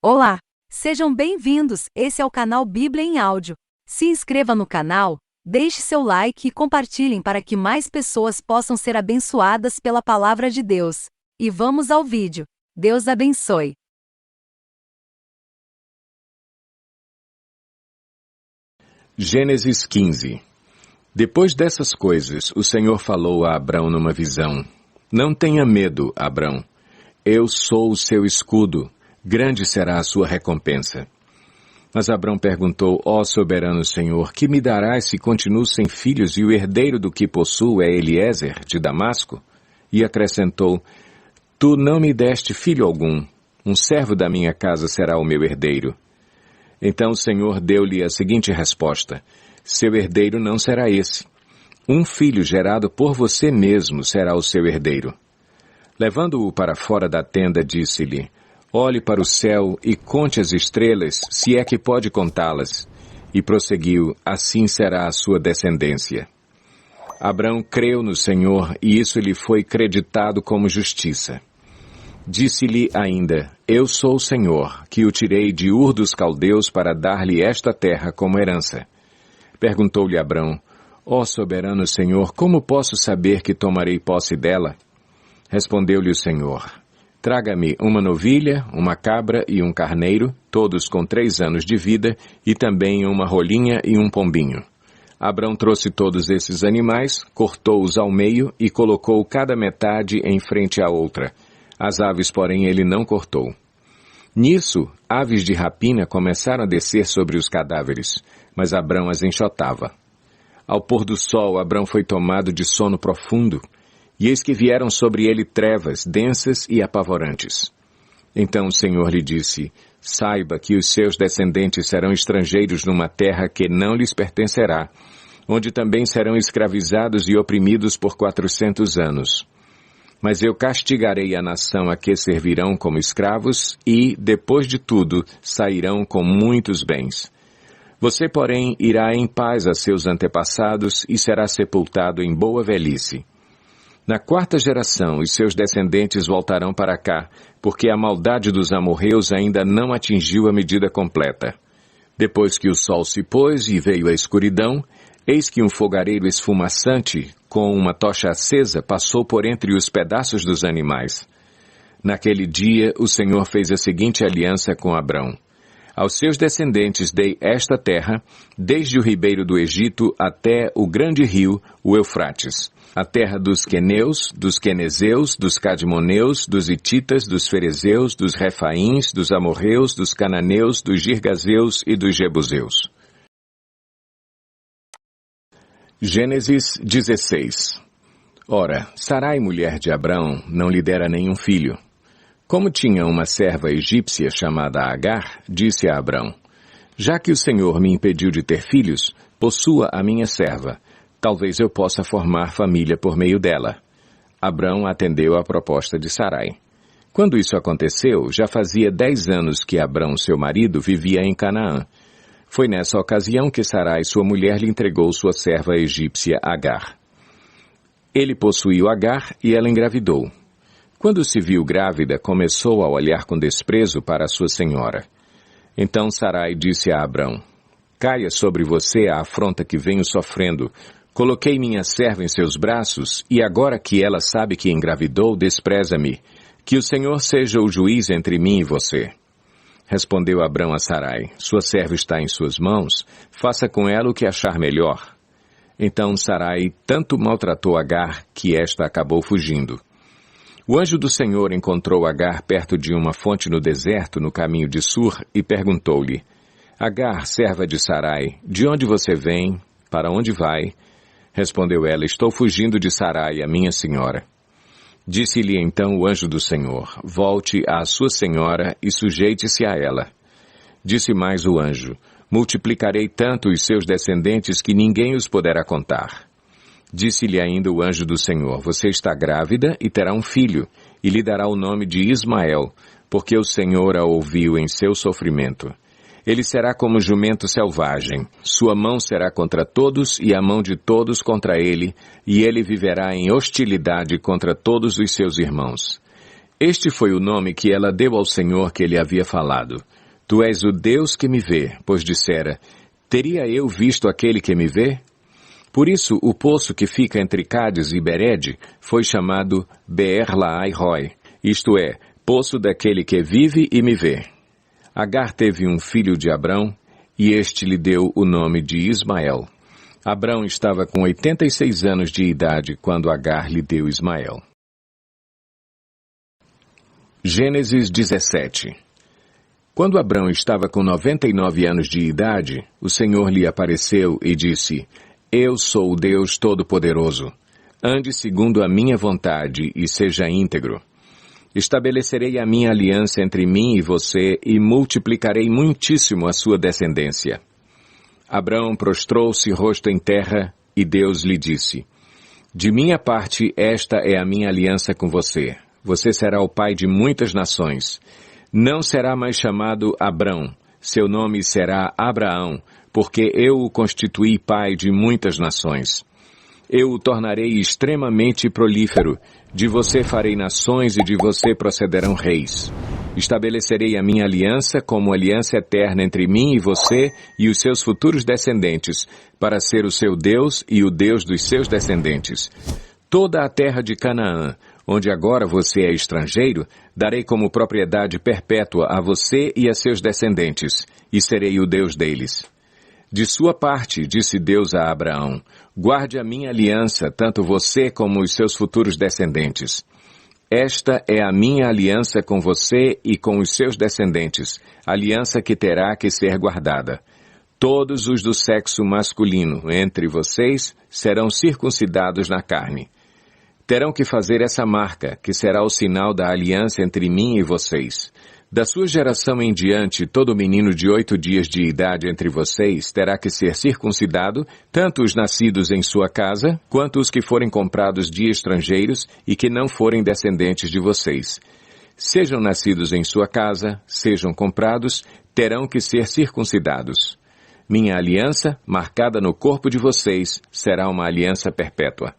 Olá! Sejam bem-vindos, esse é o canal Bíblia em Áudio. Se inscreva no canal, deixe seu like e compartilhem para que mais pessoas possam ser abençoadas pela palavra de Deus. E vamos ao vídeo. Deus abençoe. Gênesis 15. Depois dessas coisas, o Senhor falou a Abrão numa visão. Não tenha medo, Abrão. Eu sou o seu escudo. Grande será a sua recompensa. Mas Abrão perguntou, ó soberano Senhor, que me darás se continuo sem filhos e o herdeiro do que possuo é Eliezer, de Damasco? E acrescentou, tu não me deste filho algum, um servo da minha casa será o meu herdeiro. Então o Senhor deu-lhe a seguinte resposta, seu herdeiro não será esse. Um filho gerado por você mesmo será o seu herdeiro. Levando-o para fora da tenda, disse-lhe, olhe para o céu e conte as estrelas, se é que pode contá-las. E prosseguiu, assim será a sua descendência. Abrão creu no Senhor e isso lhe foi creditado como justiça. Disse-lhe ainda, eu sou o Senhor, que o tirei de Ur dos Caldeus para dar-lhe esta terra como herança. Perguntou-lhe Abrão, ó soberano Senhor, como posso saber que tomarei posse dela? Respondeu-lhe o Senhor, traga-me uma novilha, uma cabra e um carneiro, todos com 3 anos de vida, e também uma rolinha e um pombinho. Abrão trouxe todos esses animais, cortou-os ao meio e colocou cada metade em frente à outra. As aves, porém, ele não cortou. Nisso, aves de rapina começaram a descer sobre os cadáveres, mas Abrão as enxotava. Ao pôr do sol, Abrão foi tomado de sono profundo, e eis que vieram sobre ele trevas densas e apavorantes. Então o Senhor lhe disse, saiba que os seus descendentes serão estrangeiros numa terra que não lhes pertencerá, onde também serão escravizados e oprimidos por 400 anos. Mas eu castigarei a nação a que servirão como escravos e, depois de tudo, sairão com muitos bens. Você, porém, irá em paz a seus antepassados e será sepultado em boa velhice. Na 4ª geração, os seus descendentes voltarão para cá, porque a maldade dos amorreus ainda não atingiu a medida completa. Depois que o sol se pôs e veio a escuridão, eis que um fogareiro esfumaçante, com uma tocha acesa, passou por entre os pedaços dos animais. Naquele dia, o Senhor fez a seguinte aliança com Abrão. Aos seus descendentes dei esta terra, desde o ribeiro do Egito até o grande rio, o Eufrates. A terra dos queneus, dos quenezeus, dos cadmoneus, dos hititas, dos ferezeus, dos refaíns, dos amorreus, dos cananeus, dos girgazeus e dos jebuseus. Gênesis 16. Ora, Sarai, mulher de Abrão, não lhe dera nenhum filho. Como tinha uma serva egípcia chamada Agar, disse a Abrão, já que o Senhor me impediu de ter filhos, possua a minha serva. Talvez eu possa formar família por meio dela. Abrão atendeu à proposta de Sarai. Quando isso aconteceu, já fazia 10 anos que Abrão, seu marido, vivia em Canaã. Foi nessa ocasião que Sarai, sua mulher, lhe entregou sua serva egípcia Agar. Ele possuiu Agar e ela engravidou. Quando se viu grávida, começou a olhar com desprezo para sua senhora. Então Sarai disse a Abrão, caia sobre você a afronta que venho sofrendo. Coloquei minha serva em seus braços, e agora que ela sabe que engravidou, despreza-me. Que o Senhor seja o juiz entre mim e você. Respondeu Abrão a Sarai, sua serva está em suas mãos, faça com ela o que achar melhor. Então Sarai tanto maltratou Agar, que esta acabou fugindo. O anjo do Senhor encontrou Agar perto de uma fonte no deserto, no caminho de Sur, e perguntou-lhe, Agar, serva de Sarai, de onde você vem? Para onde vai? Respondeu ela, estou fugindo de Sarai, a minha senhora. Disse-lhe então o anjo do Senhor, volte à sua senhora e sujeite-se a ela. Disse mais o anjo, multiplicarei tanto os seus descendentes que ninguém os poderá contar. Disse-lhe ainda o anjo do Senhor, você está grávida e terá um filho, e lhe dará o nome de Ismael, porque o Senhor a ouviu em seu sofrimento. Ele será como jumento selvagem, sua mão será contra todos e a mão de todos contra ele, e ele viverá em hostilidade contra todos os seus irmãos. Este foi o nome que ela deu ao Senhor que lhe havia falado. Tu és o Deus que me vê, pois dissera, teria eu visto aquele que me vê? Por isso, o poço que fica entre Cádiz e Bered foi chamado Beer-Lahai-Roi, isto é, poço daquele que vive e me vê. Agar teve um filho de Abrão, e este lhe deu o nome de Ismael. Abrão estava com 86 anos de idade quando Agar lhe deu Ismael. Gênesis 17. Quando Abrão estava com 99 anos de idade, o Senhor lhe apareceu e disse, Eu sou o Deus Todo-Poderoso. Ande segundo a minha vontade e seja íntegro. Estabelecerei a minha aliança entre mim e você e multiplicarei muitíssimo a sua descendência. Abrão prostrou-se rosto em terra e Deus lhe disse, De minha parte, esta é a minha aliança com você. Você será o pai de muitas nações. Não será mais chamado Abrão, seu nome será Abraão, porque eu o constituí pai de muitas nações. Eu o tornarei extremamente prolífero, de você farei nações e de você procederão reis. Estabelecerei a minha aliança como aliança eterna entre mim e você e os seus futuros descendentes, para ser o seu Deus e o Deus dos seus descendentes. Toda a terra de Canaã, onde agora você é estrangeiro, darei como propriedade perpétua a você e a seus descendentes, e serei o Deus deles. De sua parte, disse Deus a Abraão, guarde a minha aliança, tanto você como os seus futuros descendentes. Esta é a minha aliança com você e com os seus descendentes, aliança que terá que ser guardada. Todos os do sexo masculino entre vocês serão circuncidados na carne. Terão que fazer essa marca, que será o sinal da aliança entre mim e vocês. Da sua geração em diante, todo menino de 8 dias de idade entre vocês terá que ser circuncidado, tanto os nascidos em sua casa, quanto os que forem comprados de estrangeiros e que não forem descendentes de vocês. Sejam nascidos em sua casa, sejam comprados, terão que ser circuncidados. Minha aliança, marcada no corpo de vocês, será uma aliança perpétua.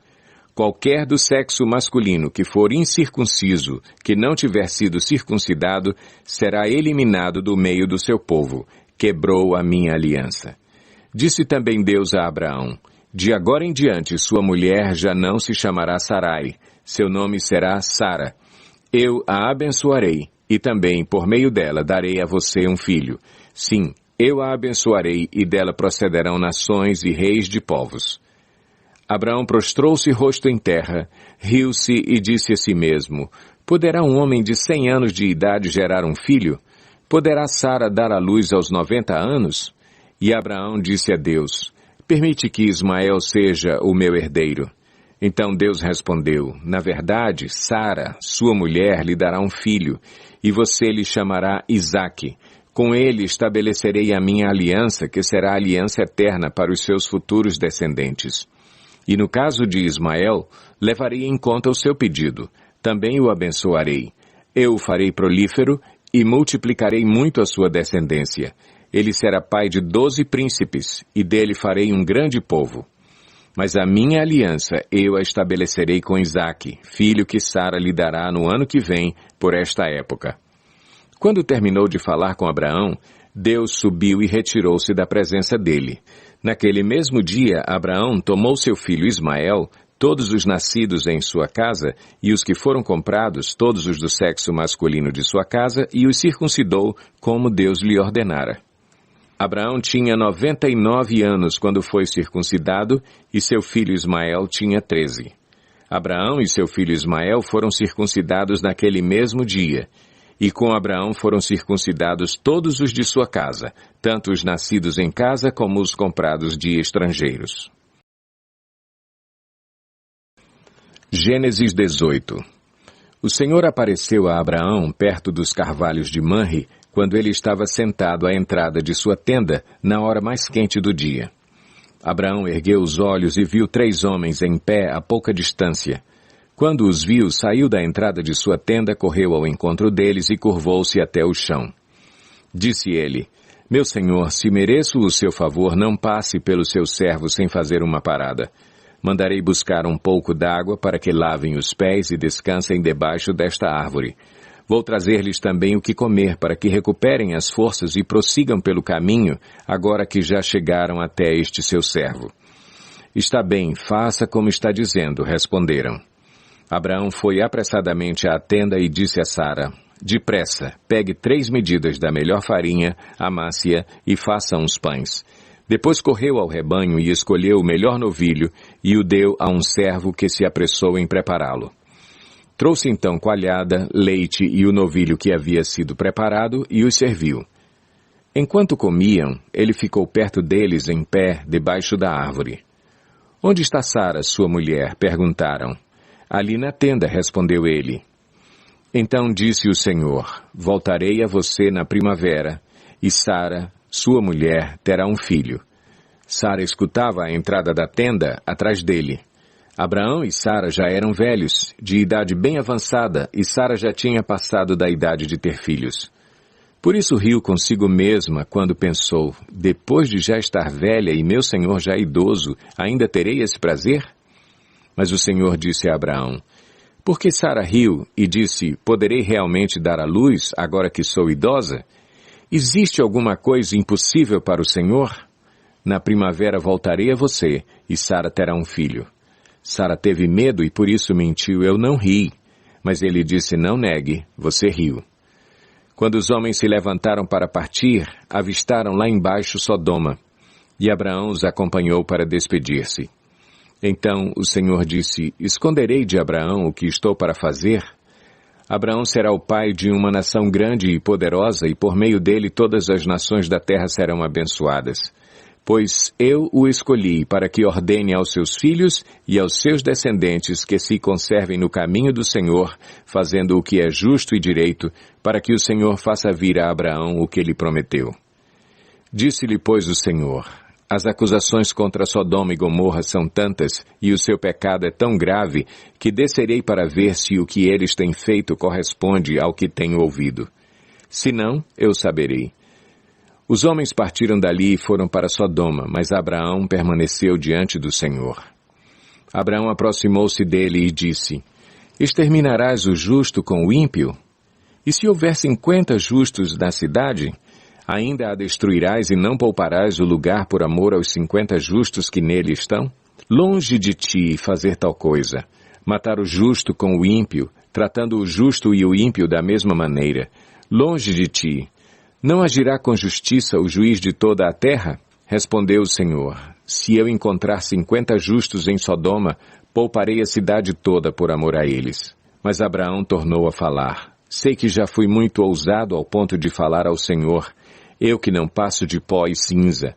Qualquer do sexo masculino que for incircunciso, que não tiver sido circuncidado, será eliminado do meio do seu povo. Quebrou a minha aliança. Disse também Deus a Abraão, de agora em diante sua mulher já não se chamará Sarai, seu nome será Sara. Eu a abençoarei, e também por meio dela darei a você um filho. Sim, eu a abençoarei, e dela procederão nações e reis de povos. Abraão prostrou-se rosto em terra, riu-se e disse a si mesmo, poderá um homem de 100 anos de idade gerar um filho? Poderá Sara dar à luz aos 90 anos? E Abraão disse a Deus, permite que Ismael seja o meu herdeiro. Então Deus respondeu, na verdade, Sara, sua mulher, lhe dará um filho, e você lhe chamará Isaque. Com ele estabelecerei a minha aliança, que será a aliança eterna para os seus futuros descendentes. E no caso de Ismael, levarei em conta o seu pedido. Também o abençoarei. Eu o farei prolífero e multiplicarei muito a sua descendência. Ele será pai de 12 príncipes, e dele farei um grande povo. Mas a minha aliança eu a estabelecerei com Isaque, filho que Sara lhe dará no ano que vem, por esta época. Quando terminou de falar com Abraão, Deus subiu e retirou-se da presença dele. Naquele mesmo dia, Abraão tomou seu filho Ismael, todos os nascidos em sua casa, e os que foram comprados, todos os do sexo masculino de sua casa, e os circuncidou, como Deus lhe ordenara. Abraão tinha 99 anos quando foi circuncidado, e seu filho Ismael tinha 13. Abraão e seu filho Ismael foram circuncidados naquele mesmo dia, e com Abraão foram circuncidados todos os de sua casa, tanto os nascidos em casa como os comprados de estrangeiros. Gênesis 18. O Senhor apareceu a Abraão perto dos carvalhos de Manre, quando ele estava sentado à entrada de sua tenda, na hora mais quente do dia. Abraão ergueu os olhos e viu 3 homens em pé a pouca distância. Quando os viu, saiu da entrada de sua tenda, correu ao encontro deles e curvou-se até o chão. Disse ele, meu senhor, se mereço o seu favor, não passe pelo seu servo sem fazer uma parada. Mandarei buscar um pouco d'água para que lavem os pés e descansem debaixo desta árvore. Vou trazer-lhes também o que comer, para que recuperem as forças e prossigam pelo caminho, agora que já chegaram até este seu servo. Está bem, faça como está dizendo, responderam. Abraão foi apressadamente à tenda e disse a Sara, depressa, pegue 3 medidas da melhor farinha, amasse-a e faça uns pães. Depois correu ao rebanho e escolheu o melhor novilho e o deu a um servo que se apressou em prepará-lo. Trouxe então coalhada, leite e o novilho que havia sido preparado e os serviu. Enquanto comiam, ele ficou perto deles em pé, debaixo da árvore. Onde está Sara, sua mulher? Perguntaram. Ali na tenda, respondeu ele. Então disse o Senhor, voltarei a você na primavera, e Sara, sua mulher, terá um filho. Sara escutava a entrada da tenda atrás dele. Abraão e Sara já eram velhos, de idade bem avançada, e Sara já tinha passado da idade de ter filhos. Por isso riu consigo mesma quando pensou, depois de já estar velha e meu senhor já idoso, ainda terei esse prazer? Mas o Senhor disse a Abraão, por que Sara riu e disse, poderei realmente dar à luz agora que sou idosa? Existe alguma coisa impossível para o Senhor? Na primavera voltarei a você, e Sara terá um filho. Sara teve medo e por isso mentiu, eu não ri. Mas ele disse, não negue, você riu. Quando os homens se levantaram para partir, avistaram lá embaixo Sodoma, e Abraão os acompanhou para despedir-se. Então o Senhor disse, esconderei de Abraão o que estou para fazer? Abraão será o pai de uma nação grande e poderosa, e por meio dele todas as nações da terra serão abençoadas. Pois eu o escolhi para que ordene aos seus filhos e aos seus descendentes que se conservem no caminho do Senhor, fazendo o que é justo e direito, para que o Senhor faça vir a Abraão o que lhe prometeu. Disse-lhe, pois, o Senhor, as acusações contra Sodoma e Gomorra são tantas, e o seu pecado é tão grave, que descerei para ver se o que eles têm feito corresponde ao que tenho ouvido. Se não, eu saberei. Os homens partiram dali e foram para Sodoma, mas Abraão permaneceu diante do Senhor. Abraão aproximou-se dele e disse, exterminarás o justo com o ímpio? E se houver 50 justos na cidade, ainda a destruirás e não pouparás o lugar por amor aos 50 justos que nele estão? Longe de ti fazer tal coisa, matar o justo com o ímpio, tratando o justo e o ímpio da mesma maneira. Longe de ti. Não agirá com justiça o juiz de toda a terra? Respondeu o Senhor, se eu encontrar 50 justos em Sodoma, pouparei a cidade toda por amor a eles. Mas Abraão tornou a falar, sei que já fui muito ousado ao ponto de falar ao Senhor, eu que não passo de pó e cinza.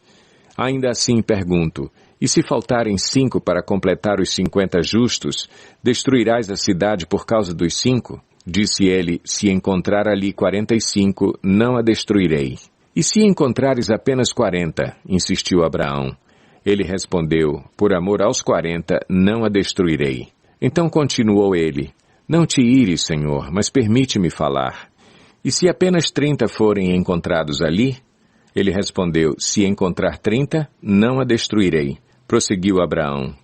Ainda assim pergunto, e se faltarem 5 para completar os 50 justos, destruirás a cidade por causa dos 5? Disse ele, se encontrar ali 45, não a destruirei. E se encontrares apenas 40, insistiu Abraão. Ele respondeu, por amor aos 40, não a destruirei. Então continuou ele, não te ires, Senhor, mas permite-me falar. E se apenas 30 forem encontrados ali? Ele respondeu, se encontrar 30, não a destruirei. Prosseguiu Abraão.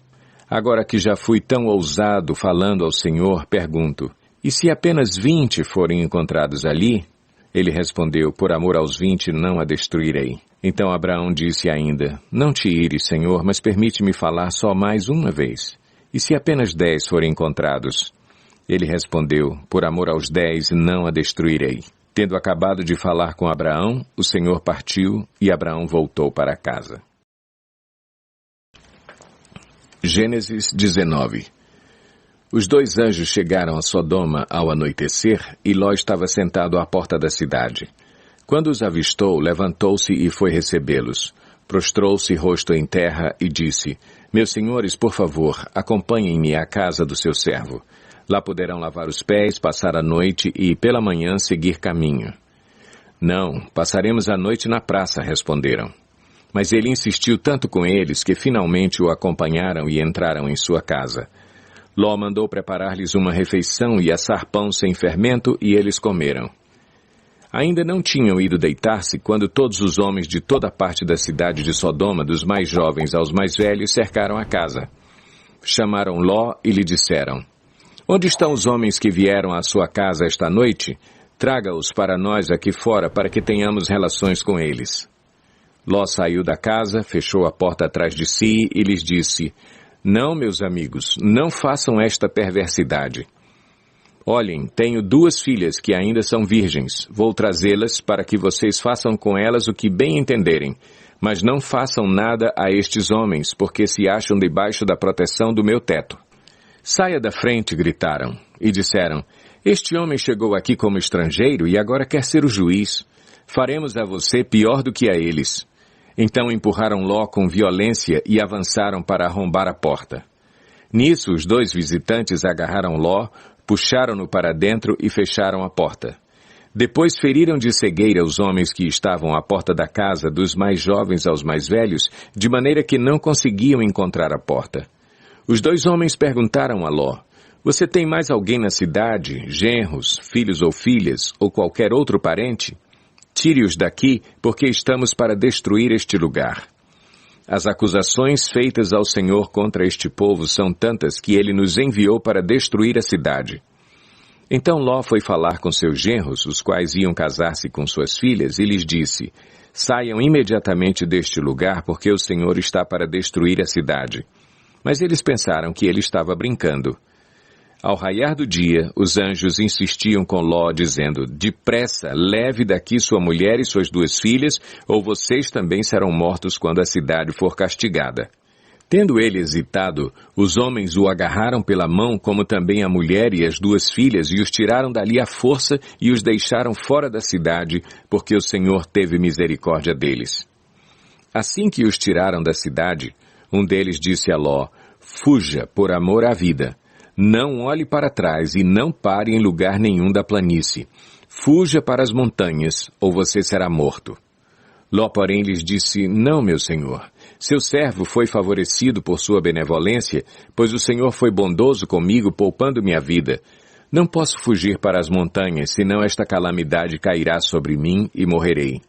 Agora que já fui tão ousado falando ao Senhor, pergunto, e se apenas 20 forem encontrados ali? Ele respondeu, por amor aos 20 não a destruirei. Então Abraão disse ainda, não te ires, Senhor, mas permite-me falar só mais uma vez. E se apenas 10 forem encontrados? Ele respondeu, por amor aos 10 não a destruirei. Tendo acabado de falar com Abraão, o Senhor partiu e Abraão voltou para casa. Gênesis 19. Os 2 anjos chegaram a Sodoma ao anoitecer e Ló estava sentado à porta da cidade. Quando os avistou, levantou-se e foi recebê-los. Prostrou-se rosto em terra e disse, meus senhores, por favor, acompanhem-me à casa do seu servo. Lá poderão lavar os pés, passar a noite e, pela manhã, seguir caminho. Não, passaremos a noite na praça, responderam. Mas ele insistiu tanto com eles que finalmente o acompanharam e entraram em sua casa. Ló mandou preparar-lhes uma refeição e assar pão sem fermento, e eles comeram. Ainda não tinham ido deitar-se quando todos os homens de toda parte da cidade de Sodoma, dos mais jovens aos mais velhos, cercaram a casa. Chamaram Ló e lhe disseram, onde estão os homens que vieram à sua casa esta noite? Traga-os para nós aqui fora para que tenhamos relações com eles. Ló saiu da casa, fechou a porta atrás de si e lhes disse: Não, meus amigos, não façam esta perversidade. Olhem, tenho 2 filhas que ainda são virgens. Vou trazê-las para que vocês façam com elas o que bem entenderem. Mas não façam nada a estes homens, porque se acham debaixo da proteção do meu teto. Saia da frente, gritaram, e disseram: Este homem chegou aqui como estrangeiro e agora quer ser o juiz. Faremos a você pior do que a eles. Então empurraram Ló com violência e avançaram para arrombar a porta. Nisso, os 2 visitantes agarraram Ló, puxaram-no para dentro e fecharam a porta. Depois feriram de cegueira os homens que estavam à porta da casa, dos mais jovens aos mais velhos, de maneira que não conseguiam encontrar a porta. Os 2 homens perguntaram a Ló: Você tem mais alguém na cidade, genros, filhos ou filhas, ou qualquer outro parente? Tire-os daqui, porque estamos para destruir este lugar. As acusações feitas ao Senhor contra este povo são tantas que ele nos enviou para destruir a cidade. Então Ló foi falar com seus genros, os quais iam casar-se com suas filhas, e lhes disse: Saiam imediatamente deste lugar, porque o Senhor está para destruir a cidade. Mas eles pensaram que ele estava brincando. Ao raiar do dia, os anjos insistiam com Ló, dizendo: Depressa, leve daqui sua mulher e suas 2 filhas, ou vocês também serão mortos quando a cidade for castigada. Tendo ele hesitado, os homens o agarraram pela mão, como também a mulher e as 2 filhas, e os tiraram dali à força e os deixaram fora da cidade, porque o Senhor teve misericórdia deles. Assim que os tiraram da cidade, um deles disse a Ló: Fuja, por amor à vida. Não olhe para trás e não pare em lugar nenhum da planície. Fuja para as montanhas, ou você será morto. Ló, porém, lhes disse: Não, meu senhor. Seu servo foi favorecido por sua benevolência, pois o Senhor foi bondoso comigo, poupando-me a vida. Não posso fugir para as montanhas, senão esta calamidade cairá sobre mim e morrerei.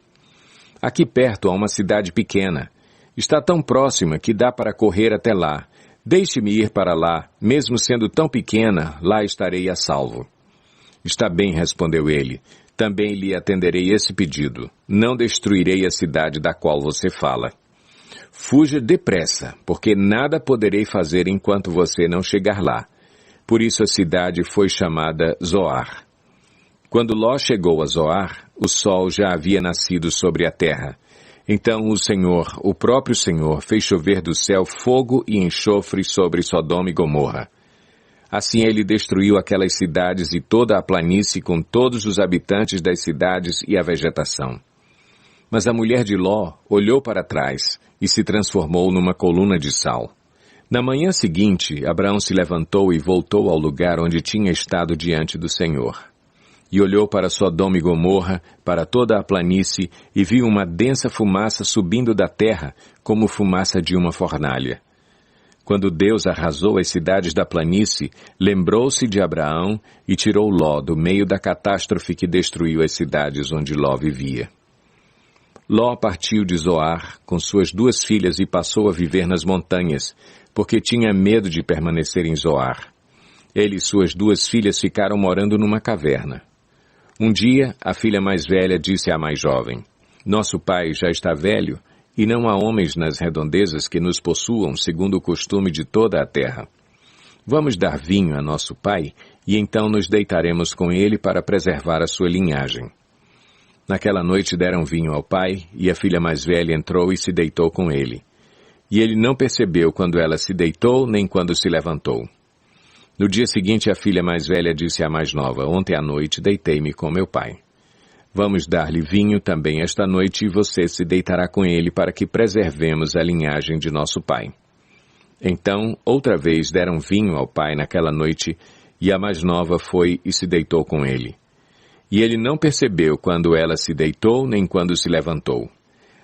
Aqui perto há uma cidade pequena. Está tão próxima que dá para correr até lá. Deixe-me ir para lá, mesmo sendo tão pequena, lá estarei a salvo. Está bem, respondeu ele. Também lhe atenderei esse pedido. Não destruirei a cidade da qual você fala. Fuja depressa, porque nada poderei fazer enquanto você não chegar lá. Por isso a cidade foi chamada Zoar. Quando Ló chegou a Zoar, o sol já havia nascido sobre a terra. Então o Senhor, o próprio Senhor, fez chover do céu fogo e enxofre sobre Sodoma e Gomorra. Assim ele destruiu aquelas cidades e toda a planície com todos os habitantes das cidades e a vegetação. Mas a mulher de Ló olhou para trás e se transformou numa coluna de sal. Na manhã seguinte, Abraão se levantou e voltou ao lugar onde tinha estado diante do Senhor. E olhou para Sodoma e Gomorra, para toda a planície, e viu uma densa fumaça subindo da terra, como fumaça de uma fornalha. Quando Deus arrasou as cidades da planície, lembrou-se de Abraão e tirou Ló do meio da catástrofe que destruiu as cidades onde Ló vivia. Ló partiu de Zoar com suas 2 filhas e passou a viver nas montanhas, porque tinha medo de permanecer em Zoar. Ele e suas 2 filhas ficaram morando numa caverna. Um dia, a filha mais velha disse à mais jovem: Nosso pai já está velho, e não há homens nas redondezas que nos possuam segundo o costume de toda a terra. Vamos dar vinho a nosso pai, e então nos deitaremos com ele para preservar a sua linhagem. Naquela noite deram vinho ao pai, e a filha mais velha entrou e se deitou com ele. E ele não percebeu quando ela se deitou, nem quando se levantou. No dia seguinte, a filha mais velha disse à mais nova: Ontem à noite deitei-me com meu pai. Vamos dar-lhe vinho também esta noite e você se deitará com ele para que preservemos a linhagem de nosso pai. Então, outra vez deram vinho ao pai naquela noite e a mais nova foi e se deitou com ele. E ele não percebeu quando ela se deitou nem quando se levantou.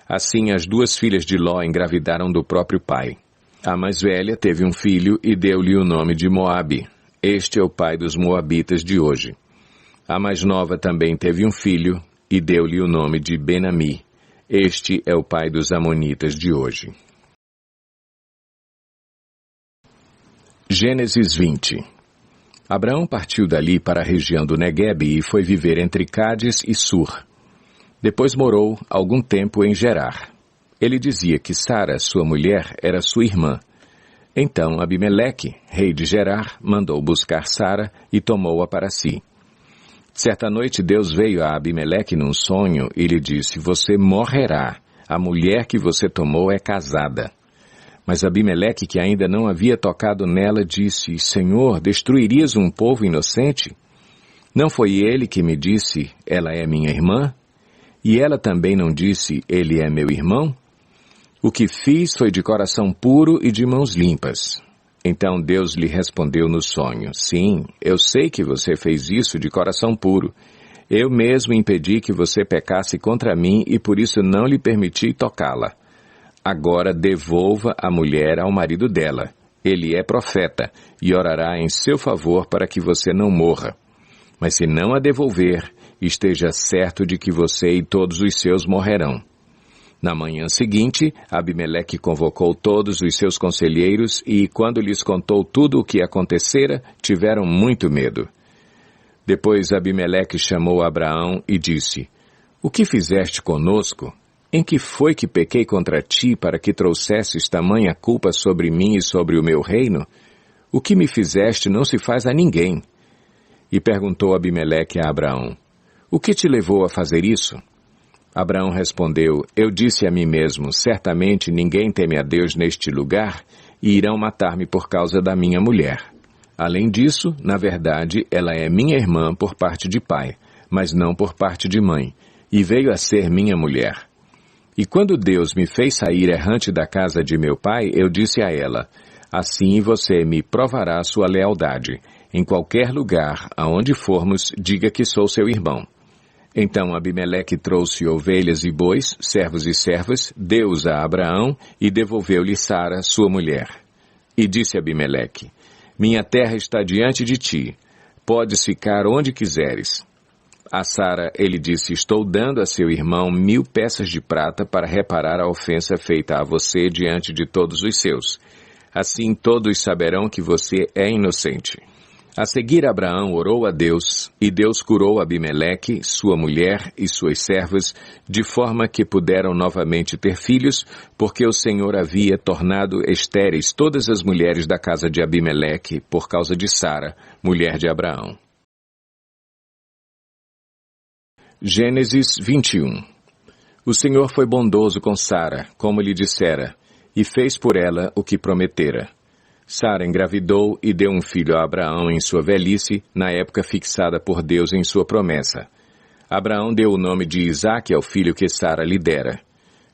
Assim, as 2 filhas de Ló engravidaram do próprio pai. A mais velha teve um filho e deu-lhe o nome de Moabe. Este é o pai dos moabitas de hoje. A mais nova também teve um filho e deu-lhe o nome de Ben-Ami. Este é o pai dos amonitas de hoje. Gênesis 20. Abraão partiu dali para a região do Neguebe e foi viver entre Cádiz e Sur. Depois morou algum tempo em Gerar. Ele dizia que Sara, sua mulher, era sua irmã. Então Abimeleque, rei de Gerar, mandou buscar Sara e tomou-a para si. Certa noite Deus veio a Abimeleque num sonho e lhe disse: Você morrerá. A mulher que você tomou é casada. Mas Abimeleque, que ainda não havia tocado nela, disse: Senhor, destruirias um povo inocente? Não foi ele que me disse: Ela é minha irmã? E ela também não disse: Ele é meu irmão? O que fiz foi de coração puro e de mãos limpas. Então Deus lhe respondeu no sonho: Sim, eu sei que você fez isso de coração puro. Eu mesmo impedi que você pecasse contra mim e por isso não lhe permiti tocá-la. Agora devolva a mulher ao marido dela. Ele é profeta e orará em seu favor para que você não morra. Mas se não a devolver, esteja certo de que você e todos os seus morrerão. Na manhã seguinte, Abimeleque convocou todos os seus conselheiros e, quando lhes contou tudo o que acontecera, tiveram muito medo. Depois Abimeleque chamou Abraão e disse: O que fizeste conosco? Em que foi que pequei contra ti para que trouxesses tamanha culpa sobre mim e sobre o meu reino? O que me fizeste não se faz a ninguém. E perguntou Abimeleque a Abraão: O que te levou a fazer isso? Abraão respondeu: Eu disse a mim mesmo: Certamente ninguém teme a Deus neste lugar e irão matar-me por causa da minha mulher. Além disso, na verdade, ela é minha irmã por parte de pai, mas não por parte de mãe, e veio a ser minha mulher. E quando Deus me fez sair errante da casa de meu pai, eu disse a ela: Assim você me provará sua lealdade. Em qualquer lugar aonde formos, diga que sou seu irmão. Então Abimeleque trouxe ovelhas e bois, servos e servas, deu-os a Abraão e devolveu-lhe Sara, sua mulher. E disse Abimeleque: Minha terra está diante de ti. Podes ficar onde quiseres. A Sara ele disse: Estou dando a seu irmão 1000 peças de prata para reparar a ofensa feita a você diante de todos os seus. Assim todos saberão que você é inocente. A seguir Abraão orou a Deus, e Deus curou Abimeleque, sua mulher e suas servas, de forma que puderam novamente ter filhos, porque o Senhor havia tornado estéreis todas as mulheres da casa de Abimeleque, por causa de Sara, mulher de Abraão. Gênesis 21. O Senhor foi bondoso com Sara, como lhe dissera, e fez por ela o que prometera. Sara engravidou e deu um filho a Abraão em sua velhice, na época fixada por Deus em sua promessa. Abraão deu o nome de Isaque ao filho que Sara lhe dera.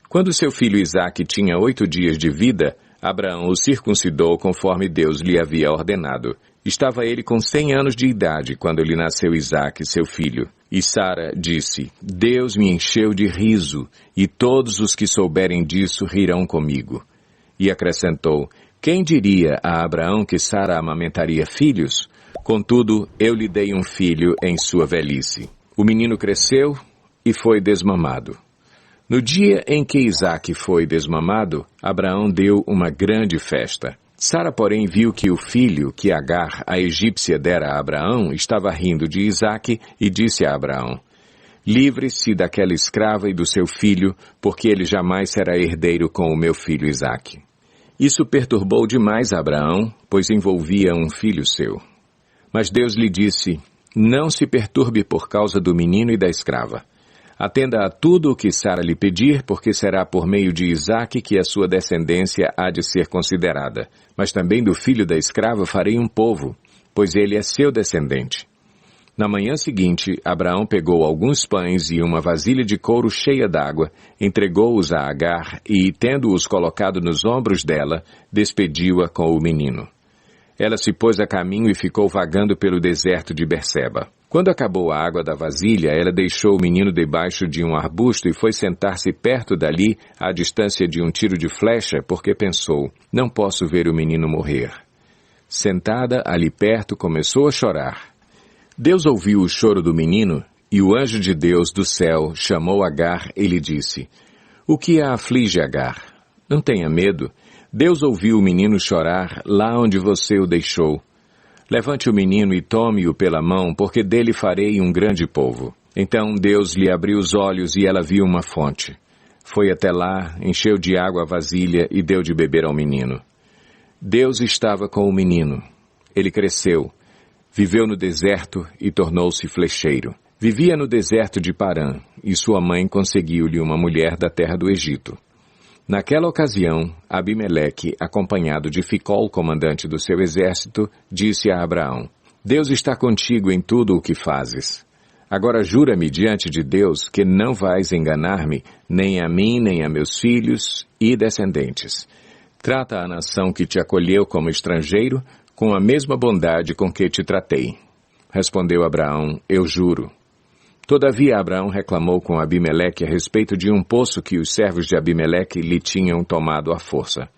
Quando seu filho Isaque tinha 8 dias de vida, Abraão o circuncidou conforme Deus lhe havia ordenado. Estava ele com 100 anos de idade quando lhe nasceu Isaque, seu filho. E Sara disse: Deus me encheu de riso, e todos os que souberem disso rirão comigo. E acrescentou: Quem diria a Abraão que Sara amamentaria filhos? Contudo, eu lhe dei um filho em sua velhice. O menino cresceu e foi desmamado. No dia em que Isaque foi desmamado, Abraão deu uma grande festa. Sara, porém, viu que o filho que Agar, a egípcia, dera a Abraão, estava rindo de Isaque e disse a Abraão: Livre-se daquela escrava e do seu filho, porque ele jamais será herdeiro com o meu filho Isaque. Isso perturbou demais Abraão, pois envolvia um filho seu. Mas Deus lhe disse: Não se perturbe por causa do menino e da escrava. Atenda a tudo o que Sara lhe pedir, porque será por meio de Isaque que a sua descendência há de ser considerada. Mas também do filho da escrava farei um povo, pois ele é seu descendente. Na manhã seguinte, Abraão pegou alguns pães e uma vasilha de couro cheia d'água, entregou-os a Agar e, tendo-os colocado nos ombros dela, despediu-a com o menino. Ela se pôs a caminho e ficou vagando pelo deserto de Berseba. Quando acabou a água da vasilha, ela deixou o menino debaixo de um arbusto e foi sentar-se perto dali, à distância de um tiro de flecha, porque pensou: Não posso ver o menino morrer. Sentada ali perto, começou a chorar. Deus ouviu o choro do menino, e o anjo de Deus do céu chamou Agar e lhe disse: O que a aflige, Agar? Não tenha medo. Deus ouviu o menino chorar lá onde você o deixou. Levante o menino e tome-o pela mão, porque dele farei um grande povo. Então Deus lhe abriu os olhos e ela viu uma fonte. Foi até lá, encheu de água a vasilha e deu de beber ao menino. Deus estava com o menino. Ele cresceu, viveu no deserto e tornou-se flecheiro. Vivia no deserto de Parã, e sua mãe conseguiu-lhe uma mulher da terra do Egito. Naquela ocasião, Abimeleque, acompanhado de Ficol, comandante do seu exército, disse a Abraão: Deus está contigo em tudo o que fazes. Agora jura-me diante de Deus que não vais enganar-me, nem a mim, nem a meus filhos e descendentes. Trata a nação que te acolheu como estrangeiro com a mesma bondade com que te tratei. Respondeu Abraão: Eu juro. Todavia Abraão reclamou com Abimeleque a respeito de um poço que os servos de Abimeleque lhe tinham tomado à força.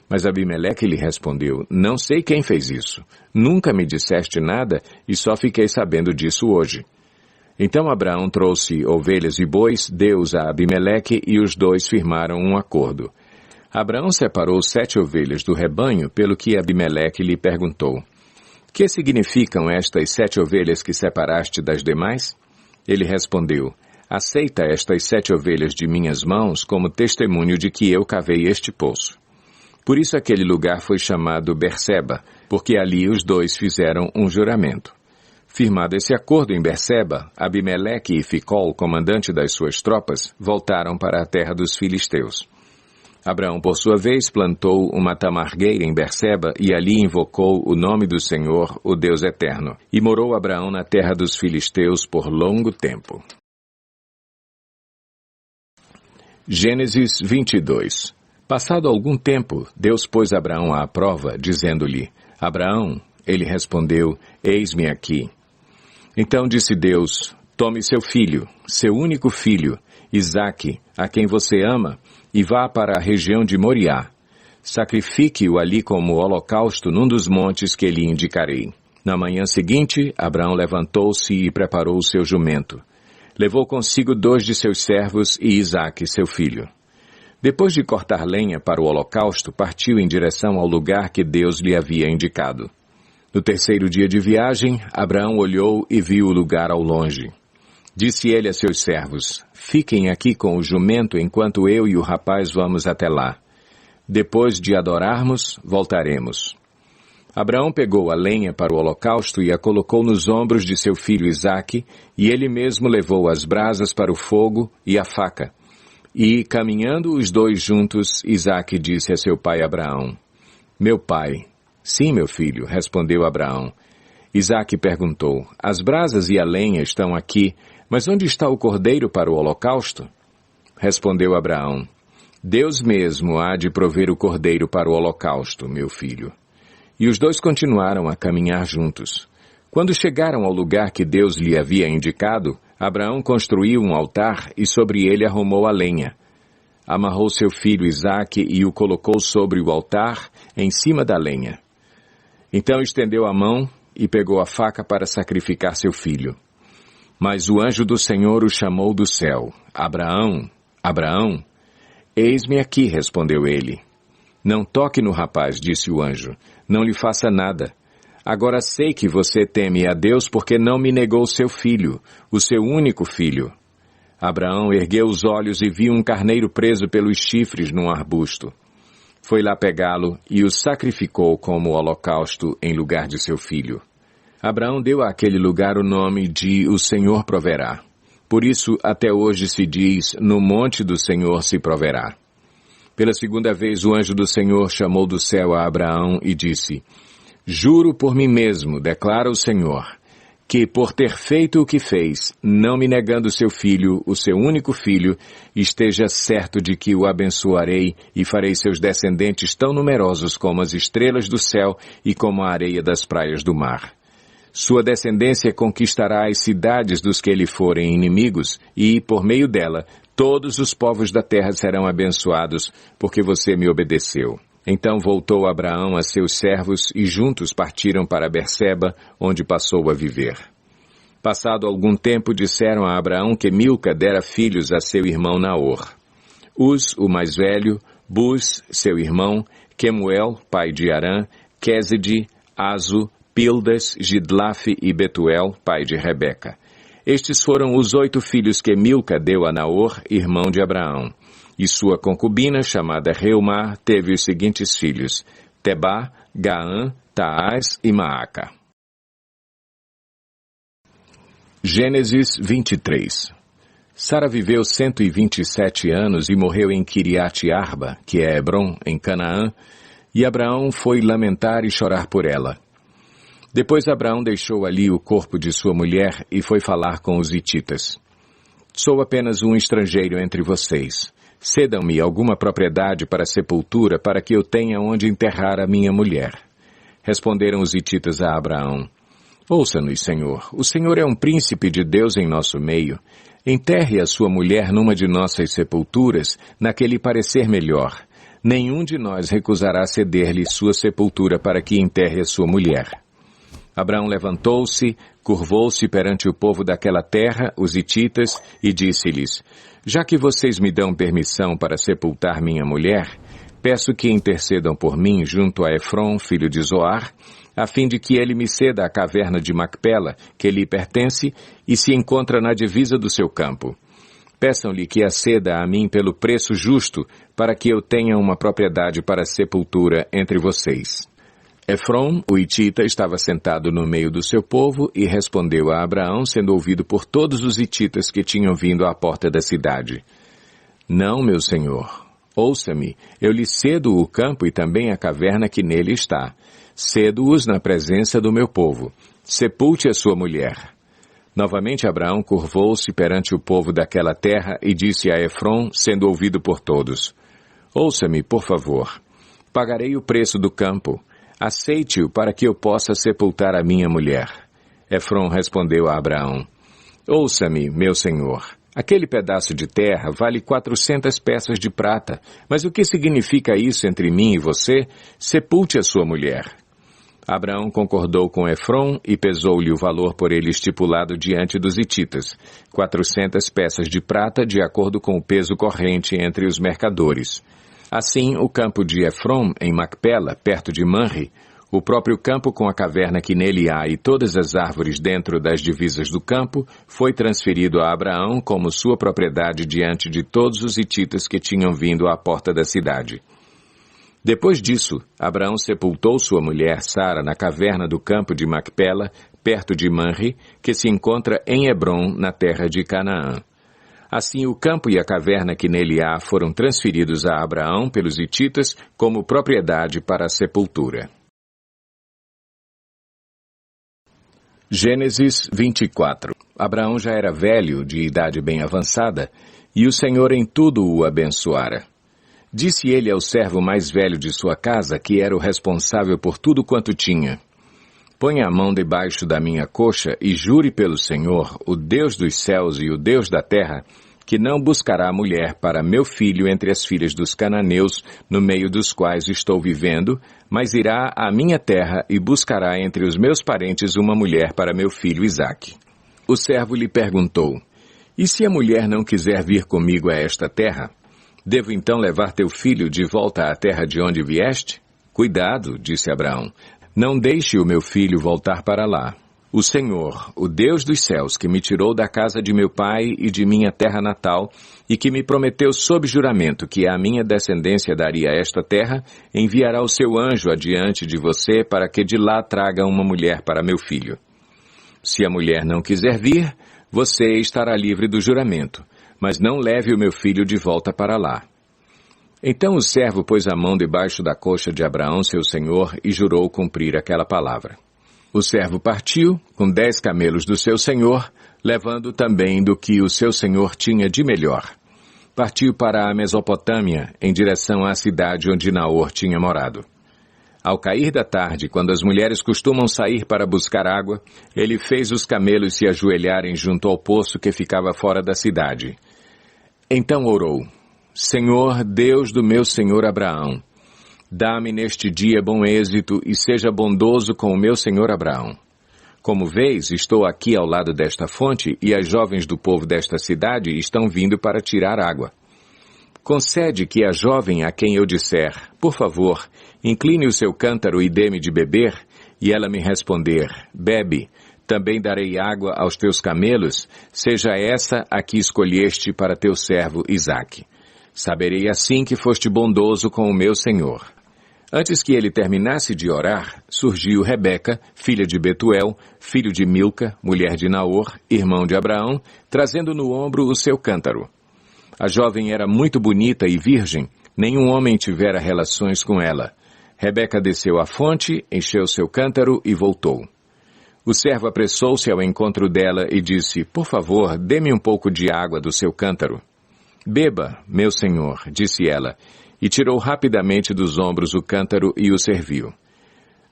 Mas Abimeleque lhe respondeu: Não sei quem fez isso. Nunca me disseste nada e só fiquei sabendo disso hoje. Então Abraão trouxe ovelhas e bois, deu-os a Abimeleque e os dois firmaram um acordo. Abraão separou 7 ovelhas do rebanho, pelo que Abimeleque lhe perguntou: Que significam estas 7 ovelhas que separaste das demais? Ele respondeu: Aceita estas 7 ovelhas de minhas mãos como testemunho de que eu cavei este poço. Por isso aquele lugar foi chamado Berseba, porque ali os dois fizeram um juramento. Firmado esse acordo em Berseba, Abimeleque e Ficol, comandante das suas tropas, voltaram para a terra dos filisteus. Abraão, por sua vez, plantou uma tamargueira em Berseba e ali invocou o nome do Senhor, o Deus Eterno. E morou Abraão na terra dos filisteus por longo tempo. Gênesis 22. Passado algum tempo, Deus pôs Abraão à prova, dizendo-lhe: Abraão, ele respondeu: Eis-me aqui. Então disse Deus: Tome seu filho, seu único filho, Isaque, a quem você ama, e vá para a região de Moriá. Sacrifique-o ali como holocausto num dos montes que lhe indicarei. Na manhã seguinte, Abraão levantou-se e preparou o seu jumento. Levou consigo 2 de seus servos e Isaque, seu filho. Depois de cortar lenha para o holocausto, partiu em direção ao lugar que Deus lhe havia indicado. No 3º dia de viagem, Abraão olhou e viu o lugar ao longe. Disse ele a seus servos: Fiquem aqui com o jumento enquanto eu e o rapaz vamos até lá. Depois de adorarmos, voltaremos. Abraão pegou a lenha para o holocausto e a colocou nos ombros de seu filho Isaque, e ele mesmo levou as brasas para o fogo e a faca. E, caminhando os dois juntos, Isaque disse a seu pai Abraão: Meu pai. Sim, meu filho, respondeu Abraão. Isaque perguntou: As brasas e a lenha estão aqui, mas onde está o cordeiro para o holocausto? Respondeu Abraão: Deus mesmo há de prover o cordeiro para o holocausto, meu filho. E os dois continuaram a caminhar juntos. Quando chegaram ao lugar que Deus lhe havia indicado, Abraão construiu um altar e sobre ele arrumou a lenha. Amarrou seu filho Isaque e o colocou sobre o altar, em cima da lenha. Então estendeu a mão e pegou a faca para sacrificar seu filho. Mas o anjo do Senhor o chamou do céu: Abraão, Abraão. Eis-me aqui, respondeu ele. Não toque no rapaz, disse o anjo. Não lhe faça nada. Agora sei que você teme a Deus porque não me negou seu filho, o seu único filho. Abraão ergueu os olhos e viu um carneiro preso pelos chifres num arbusto. Foi lá pegá-lo e o sacrificou como holocausto em lugar de seu filho. Abraão deu àquele lugar o nome de O Senhor Proverá. Por isso, até hoje se diz: No monte do Senhor se proverá. Pela 2ª vez o anjo do Senhor chamou do céu a Abraão e disse: Juro por mim mesmo, declara o Senhor, que por ter feito o que fez, não me negando seu filho, o seu único filho, esteja certo de que o abençoarei e farei seus descendentes tão numerosos como as estrelas do céu e como a areia das praias do mar. Sua descendência conquistará as cidades dos que lhe forem inimigos e, por meio dela, todos os povos da terra serão abençoados, porque você me obedeceu. Então voltou Abraão a seus servos e juntos partiram para Berseba, onde passou a viver. Passado algum tempo, disseram a Abraão que Milca dera filhos a seu irmão Naor. Uz, o mais velho, Buz, seu irmão, Quemuel, pai de Arã, Quéside, Azo, Pildas, Gidlaf e Betuel, pai de Rebeca. Estes foram os 8 filhos que Milca deu a Naor, irmão de Abraão. E sua concubina, chamada Reumá, teve os seguintes filhos: Tebá, Gaã, Taás e Maaca. Gênesis 23. Sara viveu 127 anos e morreu em Kiriat Arba, que é Hebrom, em Canaã, e Abraão foi lamentar e chorar por ela. Depois Abraão deixou ali o corpo de sua mulher e foi falar com os hititas. Sou apenas um estrangeiro entre vocês. Cedam-me alguma propriedade para sepultura para que eu tenha onde enterrar a minha mulher. Responderam os hititas a Abraão: Ouça-nos, Senhor. O Senhor é um príncipe de Deus em nosso meio. Enterre a sua mulher numa de nossas sepulturas, na que lhe parecer melhor. Nenhum de nós recusará ceder-lhe sua sepultura para que enterre a sua mulher. Abraão levantou-se, curvou-se perante o povo daquela terra, os hititas, e disse-lhes: Já que vocês me dão permissão para sepultar minha mulher, peço que intercedam por mim junto a Efrom, filho de Zoar, a fim de que ele me ceda a caverna de Macpela, que lhe pertence e se encontra na divisa do seu campo. Peçam-lhe que a ceda a mim pelo preço justo, para que eu tenha uma propriedade para sepultura entre vocês. Efrom, o hitita, estava sentado no meio do seu povo e respondeu a Abraão, sendo ouvido por todos os hititas que tinham vindo à porta da cidade: Não, meu senhor, ouça-me, eu lhe cedo o campo e também a caverna que nele está. Cedo-os na presença do meu povo. Sepulte a sua mulher. Novamente Abraão curvou-se perante o povo daquela terra e disse a Efrom, sendo ouvido por todos: Ouça-me, por favor. Pagarei o preço do campo. Aceite-o para que eu possa sepultar a minha mulher. Efrom respondeu a Abraão: Ouça-me, meu senhor. Aquele pedaço de terra vale 400 peças de prata. Mas o que significa isso entre mim e você? Sepulte a sua mulher. Abraão concordou com Efrom e pesou-lhe o valor por ele estipulado diante dos hititas, 400 peças de prata de acordo com o peso corrente entre os mercadores. Assim, o campo de Efrom, em Macpela, perto de Manre, o próprio campo com a caverna que nele há e todas as árvores dentro das divisas do campo, foi transferido a Abraão como sua propriedade diante de todos os hititas que tinham vindo à porta da cidade. Depois disso, Abraão sepultou sua mulher Sara na caverna do campo de Macpela, perto de Manre, que se encontra em Hebrom, na terra de Canaã. Assim, o campo e a caverna que nele há foram transferidos a Abraão pelos hititas como propriedade para a sepultura. Gênesis 24. Abraão já era velho, de idade bem avançada, e o Senhor em tudo o abençoara. Disse ele ao servo mais velho de sua casa, que era o responsável por tudo quanto tinha: Ponha a mão debaixo da minha coxa e jure pelo Senhor, o Deus dos céus e o Deus da terra, que não buscará mulher para meu filho entre as filhas dos cananeus, no meio dos quais estou vivendo, mas irá à minha terra e buscará entre os meus parentes uma mulher para meu filho Isaque. O servo lhe perguntou: E se a mulher não quiser vir comigo a esta terra? Devo então levar teu filho de volta à terra de onde vieste? Cuidado, disse Abraão, não deixe o meu filho voltar para lá. O Senhor, o Deus dos céus, que me tirou da casa de meu pai e de minha terra natal, e que me prometeu sob juramento que a minha descendência daria esta terra, enviará o seu anjo adiante de você para que de lá traga uma mulher para meu filho. Se a mulher não quiser vir, você estará livre do juramento, mas não leve o meu filho de volta para lá. Então o servo pôs a mão debaixo da coxa de Abraão, seu senhor, e jurou cumprir aquela palavra. O servo partiu, com 10 camelos do seu senhor, levando também do que o seu senhor tinha de melhor. Partiu para a Mesopotâmia, em direção à cidade onde Naor tinha morado. Ao cair da tarde, quando as mulheres costumam sair para buscar água, ele fez os camelos se ajoelharem junto ao poço que ficava fora da cidade. Então orou: Senhor, Deus do meu senhor Abraão, dá-me neste dia bom êxito e seja bondoso com o meu senhor Abraão. Como vês, estou aqui ao lado desta fonte e as jovens do povo desta cidade estão vindo para tirar água. Concede que a jovem a quem eu disser, por favor, incline o seu cântaro e dê-me de beber, e ela me responder, bebe, também darei água aos teus camelos, seja essa a que escolheste para teu servo Isaque. Saberei assim que foste bondoso com o meu senhor. Antes que ele terminasse de orar, surgiu Rebeca, filha de Betuel, filho de Milca, mulher de Naor, irmão de Abraão, trazendo no ombro o seu cântaro. A jovem era muito bonita e virgem, nenhum homem tivera relações com ela. Rebeca desceu à fonte, encheu seu cântaro e voltou. O servo apressou-se ao encontro dela e disse, por favor, dê-me um pouco de água do seu cântaro. Beba, meu senhor, disse ela, e tirou rapidamente dos ombros o cântaro e o serviu.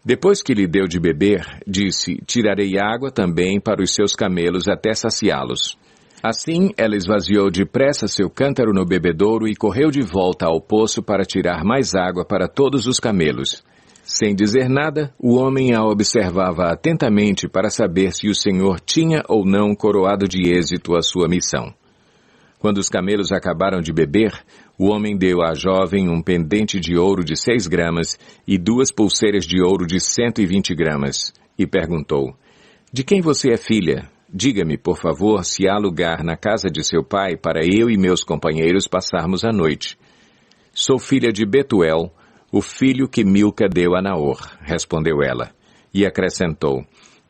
Depois que lhe deu de beber, disse, tirarei água também para os seus camelos até saciá-los. Assim, ela esvaziou depressa seu cântaro no bebedouro e correu de volta ao poço para tirar mais água para todos os camelos. Sem dizer nada, o homem a observava atentamente para saber se o Senhor tinha ou não coroado de êxito a sua missão. Quando os camelos acabaram de beber, o homem deu à jovem um pendente de ouro de 6 gramas e 2 pulseiras de ouro de 120 gramas, e perguntou, de quem você é filha? Diga-me, por favor, se há lugar na casa de seu pai para eu e meus companheiros passarmos a noite. Sou filha de Betuel, o filho que Milca deu a Naor, respondeu ela, e acrescentou,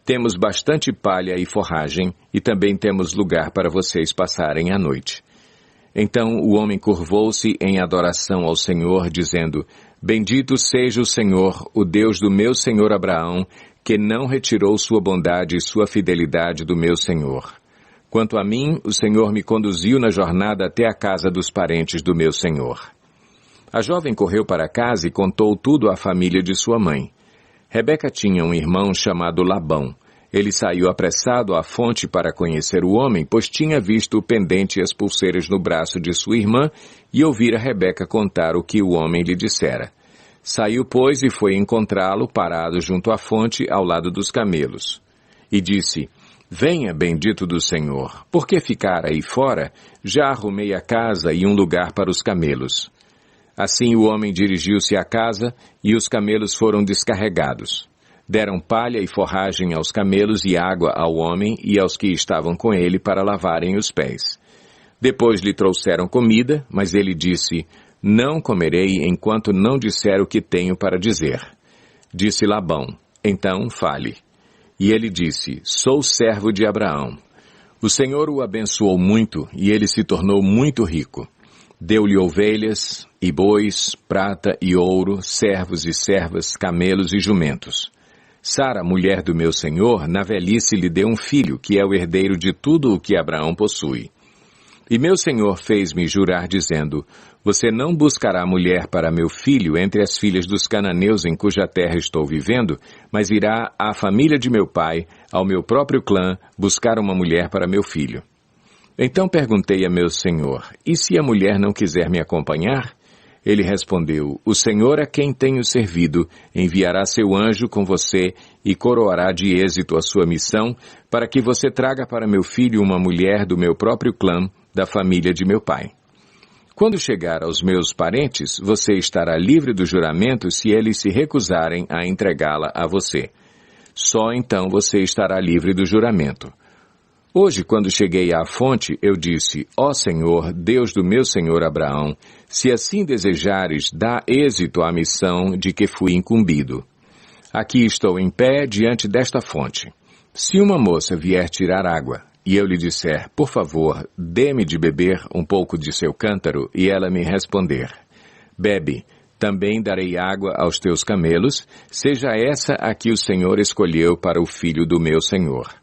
temos bastante palha e forragem, e também temos lugar para vocês passarem a noite. Então o homem curvou-se em adoração ao Senhor, dizendo, bendito seja o Senhor, o Deus do meu senhor Abraão, que não retirou sua bondade e sua fidelidade do meu senhor. Quanto a mim, o Senhor me conduziu na jornada até a casa dos parentes do meu senhor. A jovem correu para casa e contou tudo à família de sua mãe. Rebeca tinha um irmão chamado Labão. Ele saiu apressado à fonte para conhecer o homem, pois tinha visto o pendente e as pulseiras no braço de sua irmã e ouvira Rebeca contar o que o homem lhe dissera. Saiu, pois, e foi encontrá-lo parado junto à fonte, ao lado dos camelos. E disse, venha, bendito do Senhor, por que ficar aí fora? Já arrumei a casa e um lugar para os camelos. Assim o homem dirigiu-se à casa e os camelos foram descarregados. Deram palha e forragem aos camelos e água ao homem e aos que estavam com ele para lavarem os pés. Depois lhe trouxeram comida, mas ele disse, não comerei enquanto não disser o que tenho para dizer. Disse Labão, então fale. E ele disse, sou servo de Abraão. O Senhor o abençoou muito e ele se tornou muito rico. Deu-lhe ovelhas e bois, prata e ouro, servos e servas, camelos e jumentos. Sara, mulher do meu senhor, na velhice lhe deu um filho, que é o herdeiro de tudo o que Abraão possui. E meu senhor fez-me jurar, dizendo, você não buscará mulher para meu filho entre as filhas dos cananeus em cuja terra estou vivendo, mas irá à família de meu pai, ao meu próprio clã, buscar uma mulher para meu filho. Então perguntei a meu senhor, e se a mulher não quiser me acompanhar? Ele respondeu, o Senhor a quem tenho servido enviará seu anjo com você e coroará de êxito a sua missão, para que você traga para meu filho uma mulher do meu próprio clã, da família de meu pai. Quando chegar aos meus parentes, você estará livre do juramento se eles se recusarem a entregá-la a você. Só então você estará livre do juramento. Hoje, quando cheguei à fonte, eu disse, ó Senhor, Deus do meu senhor Abraão, se assim desejares, dá êxito à missão de que fui incumbido. Aqui estou em pé diante desta fonte. Se uma moça vier tirar água, e eu lhe disser, por favor, dê-me de beber um pouco de seu cântaro, e ela me responder, bebe, também darei água aos teus camelos, seja essa a que o Senhor escolheu para o filho do meu senhor.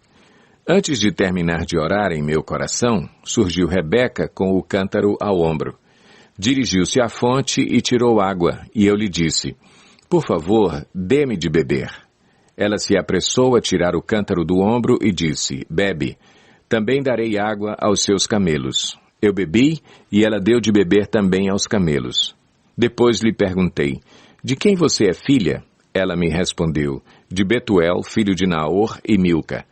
Antes de terminar de orar em meu coração, surgiu Rebeca com o cântaro ao ombro. Dirigiu-se à fonte e tirou água, e eu lhe disse, por favor, dê-me de beber. Ela se apressou a tirar o cântaro do ombro e disse, bebe, também darei água aos seus camelos. Eu bebi, e ela deu de beber também aos camelos. Depois lhe perguntei, de quem você é filha? Ela me respondeu, de Betuel, filho de Naor e Milca.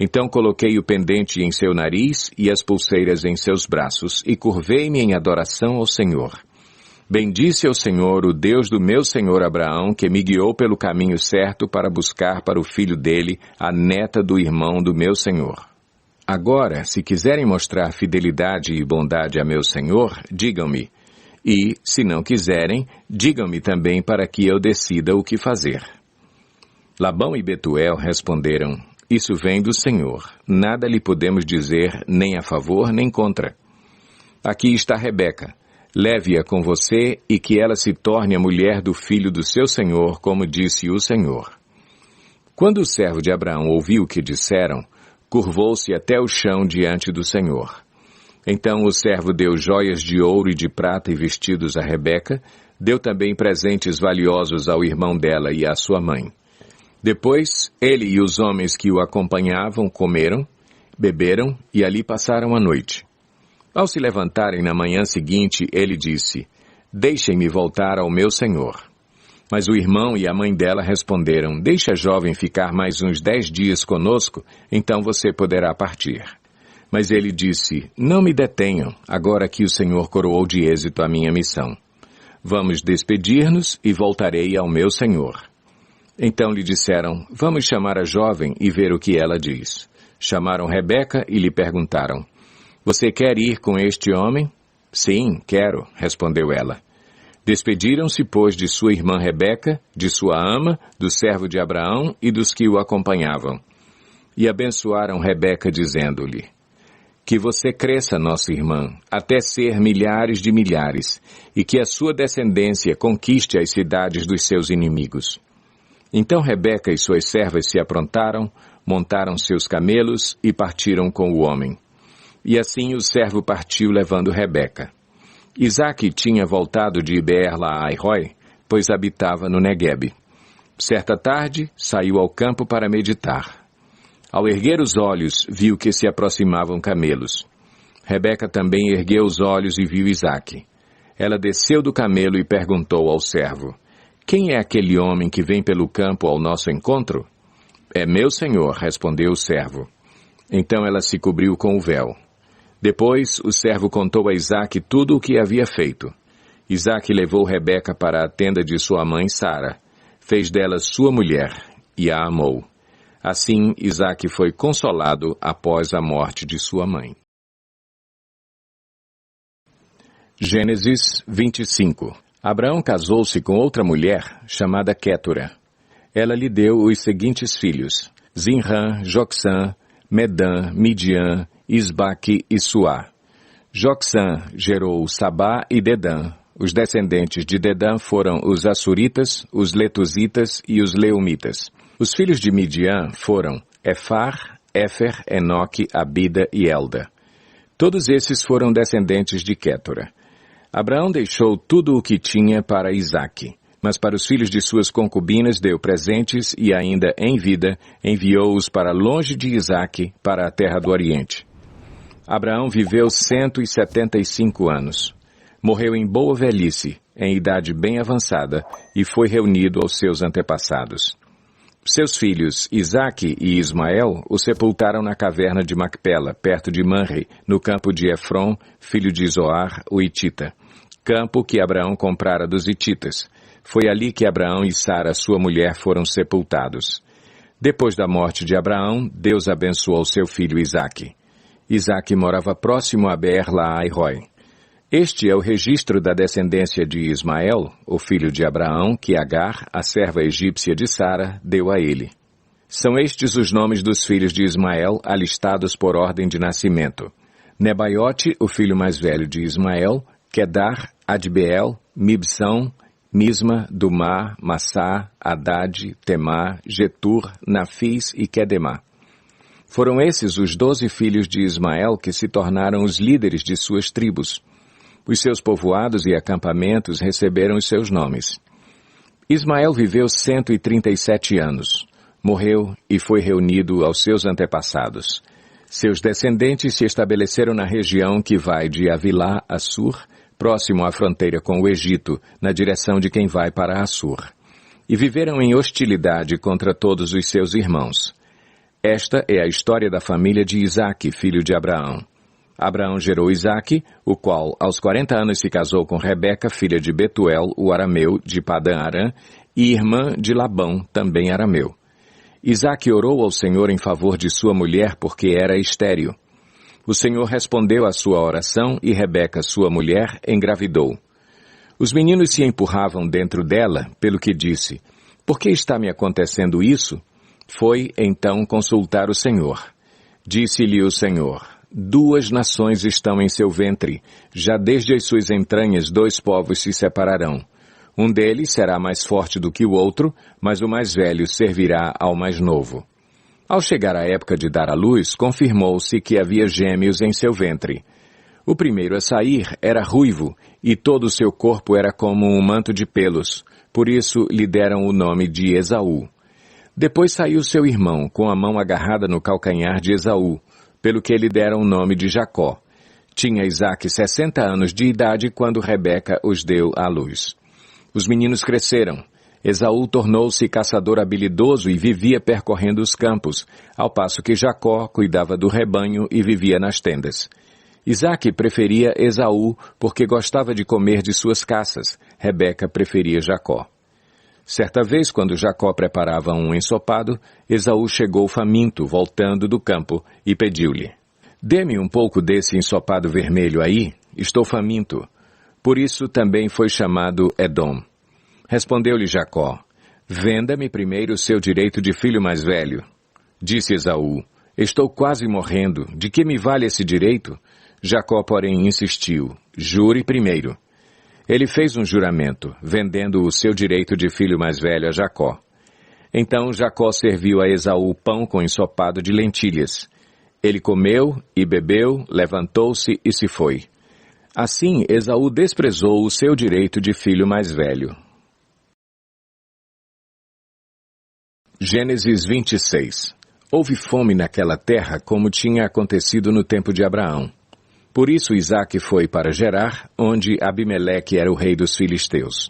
Então coloquei o pendente em seu nariz e as pulseiras em seus braços e curvei-me em adoração ao Senhor. Bendisse ao Senhor, o Deus do meu senhor Abraão, que me guiou pelo caminho certo para buscar para o filho dele a neta do irmão do meu senhor. Agora, se quiserem mostrar fidelidade e bondade a meu senhor, digam-me. E, se não quiserem, digam-me também para que eu decida o que fazer. Labão e Betuel responderam, isso vem do Senhor. Nada lhe podemos dizer, nem a favor, nem contra. Aqui está Rebeca. Leve-a com você e que ela se torne a mulher do filho do seu senhor, como disse o Senhor. Quando o servo de Abraão ouviu o que disseram, curvou-se até o chão diante do Senhor. Então o servo deu joias de ouro e de prata e vestidos a Rebeca, deu também presentes valiosos ao irmão dela e à sua mãe. Depois, ele e os homens que o acompanhavam comeram, beberam e ali passaram a noite. Ao se levantarem na manhã seguinte, ele disse, deixem-me voltar ao meu senhor. Mas o irmão e a mãe dela responderam, deixa a jovem ficar mais uns 10 dias conosco, então você poderá partir. Mas ele disse, não me detenham, agora que o Senhor coroou de êxito a minha missão. Vamos despedir-nos e voltarei ao meu senhor. Então lhe disseram, vamos chamar a jovem e ver o que ela diz. Chamaram Rebeca e lhe perguntaram, você quer ir com este homem? Sim, quero, respondeu ela. Despediram-se, pois, de sua irmã Rebeca, de sua ama, do servo de Abraão e dos que o acompanhavam. E abençoaram Rebeca, dizendo-lhe, que você cresça, nossa irmã, até ser milhares de milhares, e que a sua descendência conquiste as cidades dos seus inimigos. Então Rebeca e suas servas se aprontaram, montaram seus camelos e partiram com o homem. E assim o servo partiu levando Rebeca. Isaque tinha voltado de Beer-la-ai-roi, pois habitava no Neguebe. Certa tarde, saiu ao campo para meditar. Ao erguer os olhos, viu que se aproximavam camelos. Rebeca também ergueu os olhos e viu Isaque. Ela desceu do camelo e perguntou ao servo, quem é aquele homem que vem pelo campo ao nosso encontro? É meu senhor, respondeu o servo. Então ela se cobriu com o véu. Depois, o servo contou a Isaque tudo o que havia feito. Isaque levou Rebeca para a tenda de sua mãe Sara, fez dela sua mulher e a amou. Assim, Isaque foi consolado após a morte de sua mãe. Gênesis 25. Abraão casou-se com outra mulher, chamada Quétura. Ela lhe deu os seguintes filhos, Zinrã, Jocsã, Medã, Midian, Isbaque e Suá. Jocsã gerou Sabá e Dedã. Os descendentes de Dedã foram os Assuritas, os Letuzitas e os Leumitas. Os filhos de Midian foram Efar, Éfer, Enoque, Abida e Elda. Todos esses foram descendentes de Quétura. Abraão deixou tudo o que tinha para Isaque, mas para os filhos de suas concubinas deu presentes e ainda em vida enviou-os para longe de Isaque, para a terra do Oriente. Abraão viveu 175 anos. Morreu em boa velhice, em idade bem avançada, e foi reunido aos seus antepassados. Seus filhos, Isaque e Ismael, o sepultaram na caverna de Macpela, perto de Manre, no campo de Efron, filho de Zoar, o Hitita, campo que Abraão comprara dos Hititas. Foi ali que Abraão e Sara, sua mulher, foram sepultados. Depois da morte de Abraão, Deus abençoou seu filho Isaque. Isaque morava próximo a Beer-la-ai-roi. Este é o registro da descendência de Ismael, o filho de Abraão, que Agar, a serva egípcia de Sara, deu a ele. São estes os nomes dos filhos de Ismael, alistados por ordem de nascimento. Nebaiote, o filho mais velho de Ismael, Quedar, Adbeel, Mibsão, Misma, Dumá, Massá, Hadad, Temá, Getur, Nafis e Quedemá. Foram esses os 12 filhos de Ismael que se tornaram os líderes de suas tribos. Os seus povoados e acampamentos receberam os seus nomes. Ismael viveu 137 anos. Morreu e foi reunido aos seus antepassados. Seus descendentes se estabeleceram na região que vai de Avilá a Sur, próximo à fronteira com o Egito, na direção de quem vai para Assur. E viveram em hostilidade contra todos os seus irmãos. Esta é a história da família de Isaque, filho de Abraão. Abraão gerou Isaque, o qual aos 40 anos se casou com Rebeca, filha de Betuel, o arameu, de Padã-Arã, e irmã de Labão, também arameu. Isaque orou ao Senhor em favor de sua mulher, porque era estéril. O Senhor respondeu à sua oração e Rebeca, sua mulher, engravidou. Os meninos se empurravam dentro dela, pelo que disse, por que está me acontecendo isso? Foi, então, consultar o Senhor. Disse-lhe o Senhor, 2 nações estão em seu ventre, já desde as suas entranhas 2 povos se separarão. Um deles será mais forte do que o outro, mas o mais velho servirá ao mais novo. Ao chegar a época de dar à luz, confirmou-se que havia gêmeos em seu ventre. O primeiro a sair era ruivo, e todo o seu corpo era como um manto de pelos, por isso lhe deram o nome de Esaú. Depois saiu seu irmão, com a mão agarrada no calcanhar de Esaú, pelo que lhe deram o nome de Jacó. Tinha Isaque 60 anos de idade quando Rebeca os deu à luz. Os meninos cresceram. Esaú tornou-se caçador habilidoso e vivia percorrendo os campos, ao passo que Jacó cuidava do rebanho e vivia nas tendas. Isaque preferia Esaú porque gostava de comer de suas caças. Rebeca preferia Jacó. Certa vez, quando Jacó preparava um ensopado, Esaú chegou faminto, voltando do campo, e pediu-lhe, dê-me um pouco desse ensopado vermelho aí, estou faminto. Por isso também foi chamado Edom. Respondeu-lhe Jacó, venda-me primeiro o seu direito de filho mais velho. Disse Esaú, estou quase morrendo, de que me vale esse direito? Jacó, porém, insistiu, jure primeiro. Ele fez um juramento, vendendo o seu direito de filho mais velho a Jacó. Então Jacó serviu a Esaú pão com ensopado de lentilhas. Ele comeu e bebeu, levantou-se e se foi. Assim, Esaú desprezou o seu direito de filho mais velho. Gênesis 26. Houve fome naquela terra, como tinha acontecido no tempo de Abraão. Por isso Isaque foi para Gerar, onde Abimeleque era o rei dos filisteus.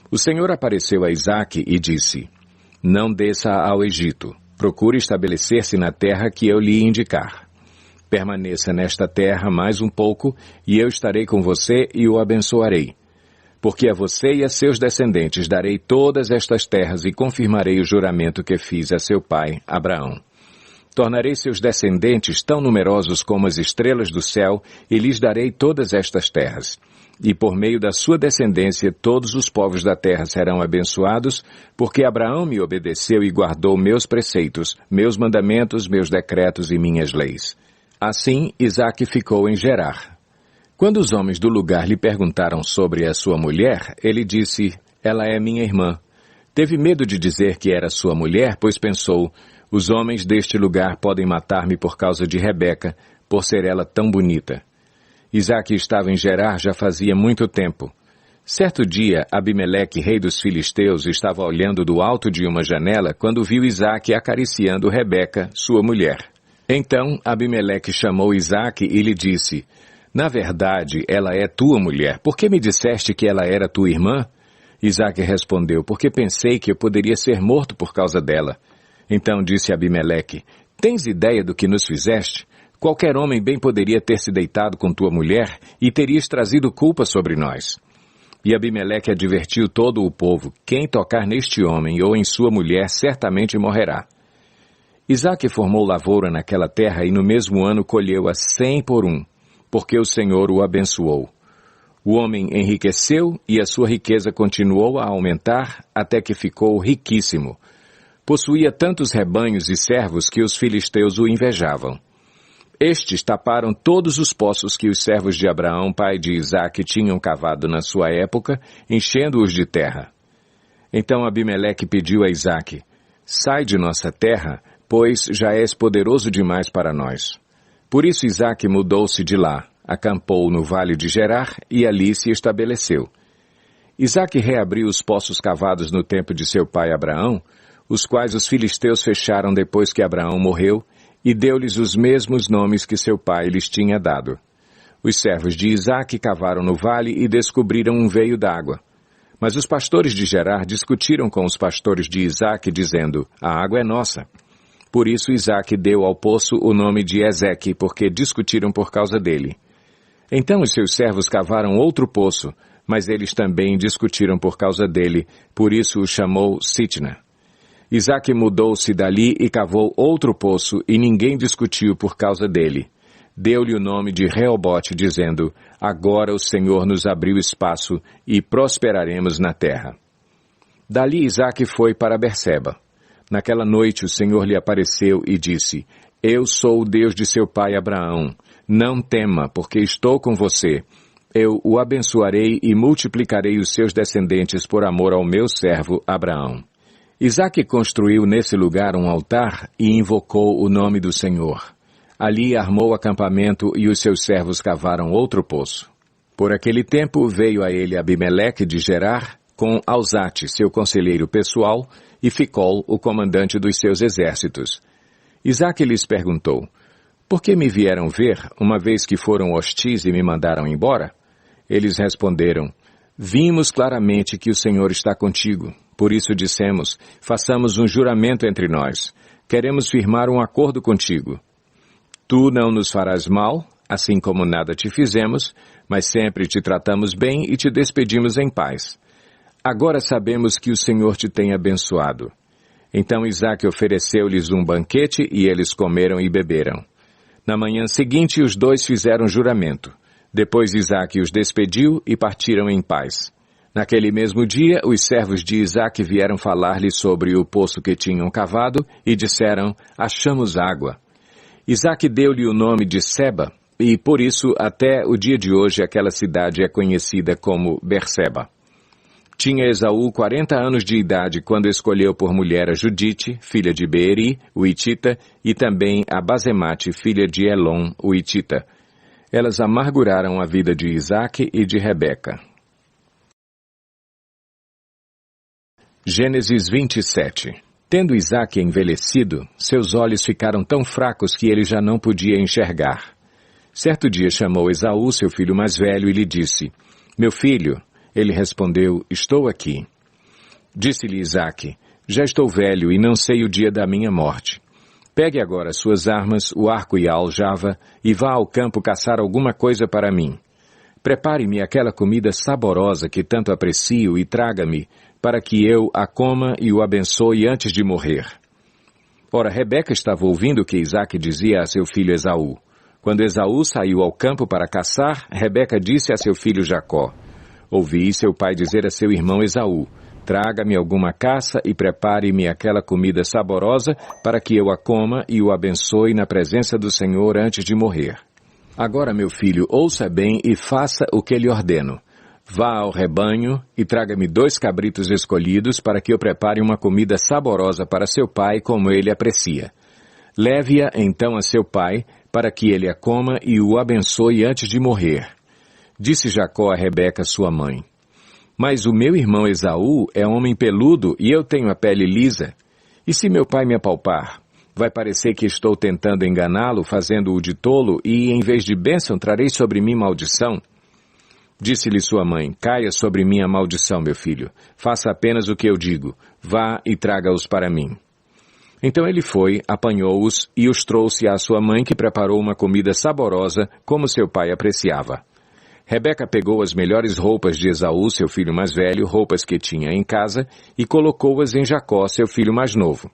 O Senhor apareceu a Isaque e disse, não desça ao Egito, procure estabelecer-se na terra que eu lhe indicar. Permaneça nesta terra mais um pouco, e eu estarei com você e o abençoarei. Porque a você e a seus descendentes darei todas estas terras e confirmarei o juramento que fiz a seu pai, Abraão. Tornarei seus descendentes tão numerosos como as estrelas do céu, e lhes darei todas estas terras. E por meio da sua descendência todos os povos da terra serão abençoados, porque Abraão me obedeceu e guardou meus preceitos, meus mandamentos, meus decretos e minhas leis. Assim, Isaque ficou em Gerar. Quando os homens do lugar lhe perguntaram sobre a sua mulher, ele disse, ela é minha irmã. Teve medo de dizer que era sua mulher, pois pensou, os homens deste lugar podem matar-me por causa de Rebeca, por ser ela tão bonita. Isaque estava em Gerar já fazia muito tempo. Certo dia, Abimeleque, rei dos filisteus, estava olhando do alto de uma janela quando viu Isaque acariciando Rebeca, sua mulher. Então, Abimeleque chamou Isaque e lhe disse, na verdade, ela é tua mulher. Por que me disseste que ela era tua irmã? Isaque respondeu, porque pensei que eu poderia ser morto por causa dela. Então disse Abimeleque, tens ideia do que nos fizeste? Qualquer homem bem poderia ter se deitado com tua mulher e terias trazido culpa sobre nós. E Abimeleque advertiu todo o povo, quem tocar neste homem ou em sua mulher certamente morrerá. Isaque formou lavoura naquela terra e no mesmo ano colheu-a 100 por 1, porque o Senhor o abençoou. O homem enriqueceu e a sua riqueza continuou a aumentar até que ficou riquíssimo. Possuía tantos rebanhos e servos que os filisteus o invejavam. Estes taparam todos os poços que os servos de Abraão, pai de Isaque, tinham cavado na sua época, enchendo-os de terra. Então Abimeleque pediu a Isaque, sai de nossa terra, pois já és poderoso demais para nós. Por isso Isaque mudou-se de lá, acampou no vale de Gerar e ali se estabeleceu. Isaque reabriu os poços cavados no tempo de seu pai Abraão, os quais os filisteus fecharam depois que Abraão morreu, e deu-lhes os mesmos nomes que seu pai lhes tinha dado. Os servos de Isaque cavaram no vale e descobriram um veio d'água. Mas os pastores de Gerar discutiram com os pastores de Isaque, dizendo, a água é nossa. Por isso Isaque deu ao poço o nome de Ezeque, porque discutiram por causa dele. Então os seus servos cavaram outro poço, mas eles também discutiram por causa dele, por isso o chamou Sitna. Isaque mudou-se dali e cavou outro poço, e ninguém discutiu por causa dele. Deu-lhe o nome de Reobote, dizendo, agora o Senhor nos abriu espaço e prosperaremos na terra. Dali Isaque foi para Berseba. Naquela noite o Senhor lhe apareceu e disse, eu sou o Deus de seu pai Abraão. Não tema, porque estou com você. Eu o abençoarei e multiplicarei os seus descendentes por amor ao meu servo Abraão. Isaque construiu nesse lugar um altar e invocou o nome do Senhor. Ali armou acampamento e os seus servos cavaram outro poço. Por aquele tempo veio a ele Abimeleque de Gerar, com Alzate, seu conselheiro pessoal, e Ficol, o comandante dos seus exércitos. Isaque lhes perguntou, por que me vieram ver, uma vez que foram hostis e me mandaram embora? Eles responderam, vimos claramente que o Senhor está contigo. Por isso dissemos, façamos um juramento entre nós. Queremos firmar um acordo contigo. Tu não nos farás mal, assim como nada te fizemos, mas sempre te tratamos bem e te despedimos em paz. Agora sabemos que o Senhor te tem abençoado. Então Isaque ofereceu-lhes um banquete e eles comeram e beberam. Na manhã seguinte os dois fizeram juramento. Depois Isaque os despediu e partiram em paz. Naquele mesmo dia, os servos de Isaque vieram falar-lhe sobre o poço que tinham cavado e disseram, achamos água. Isaque deu-lhe o nome de Seba, e por isso até o dia de hoje aquela cidade é conhecida como Berseba. Tinha Esaú 40 anos de idade quando escolheu por mulher a Judite, filha de Beeri, o Hitita, e também a Basemate, filha de Elon, o Hitita. Elas amarguraram a vida de Isaque e de Rebeca. Gênesis 27. Tendo Isaque envelhecido, seus olhos ficaram tão fracos que ele já não podia enxergar. Certo dia chamou Esaú, seu filho mais velho, e lhe disse, meu filho. Ele respondeu, estou aqui. Disse-lhe Isaque, já estou velho e não sei o dia da minha morte. Pegue agora suas armas, o arco e a aljava, e vá ao campo caçar alguma coisa para mim. Prepare-me aquela comida saborosa que tanto aprecio e traga-me, para que eu a coma e o abençoe antes de morrer. Ora, Rebeca estava ouvindo o que Isaque dizia a seu filho Esaú. Quando Esaú saiu ao campo para caçar, Rebeca disse a seu filho Jacó, ouvi seu pai dizer a seu irmão Esaú, traga-me alguma caça e prepare-me aquela comida saborosa para que eu a coma e o abençoe na presença do Senhor antes de morrer. Agora, meu filho, ouça bem e faça o que lhe ordeno. Vá ao rebanho e traga-me 2 cabritos escolhidos para que eu prepare uma comida saborosa para seu pai como ele aprecia. Leve-a então a seu pai para que ele a coma e o abençoe antes de morrer. Disse Jacó a Rebeca, sua mãe, mas o meu irmão Esaú é homem peludo e eu tenho a pele lisa. E se meu pai me apalpar? Vai parecer que estou tentando enganá-lo, fazendo-o de tolo, e em vez de bênção trarei sobre mim maldição? Disse-lhe sua mãe, caia sobre mim a maldição, meu filho. Faça apenas o que eu digo. Vá e traga-os para mim. Então ele foi, apanhou-os e os trouxe à sua mãe, que preparou uma comida saborosa, como seu pai apreciava. Rebeca pegou as melhores roupas de Esaú, seu filho mais velho, roupas que tinha em casa, e colocou-as em Jacó, seu filho mais novo.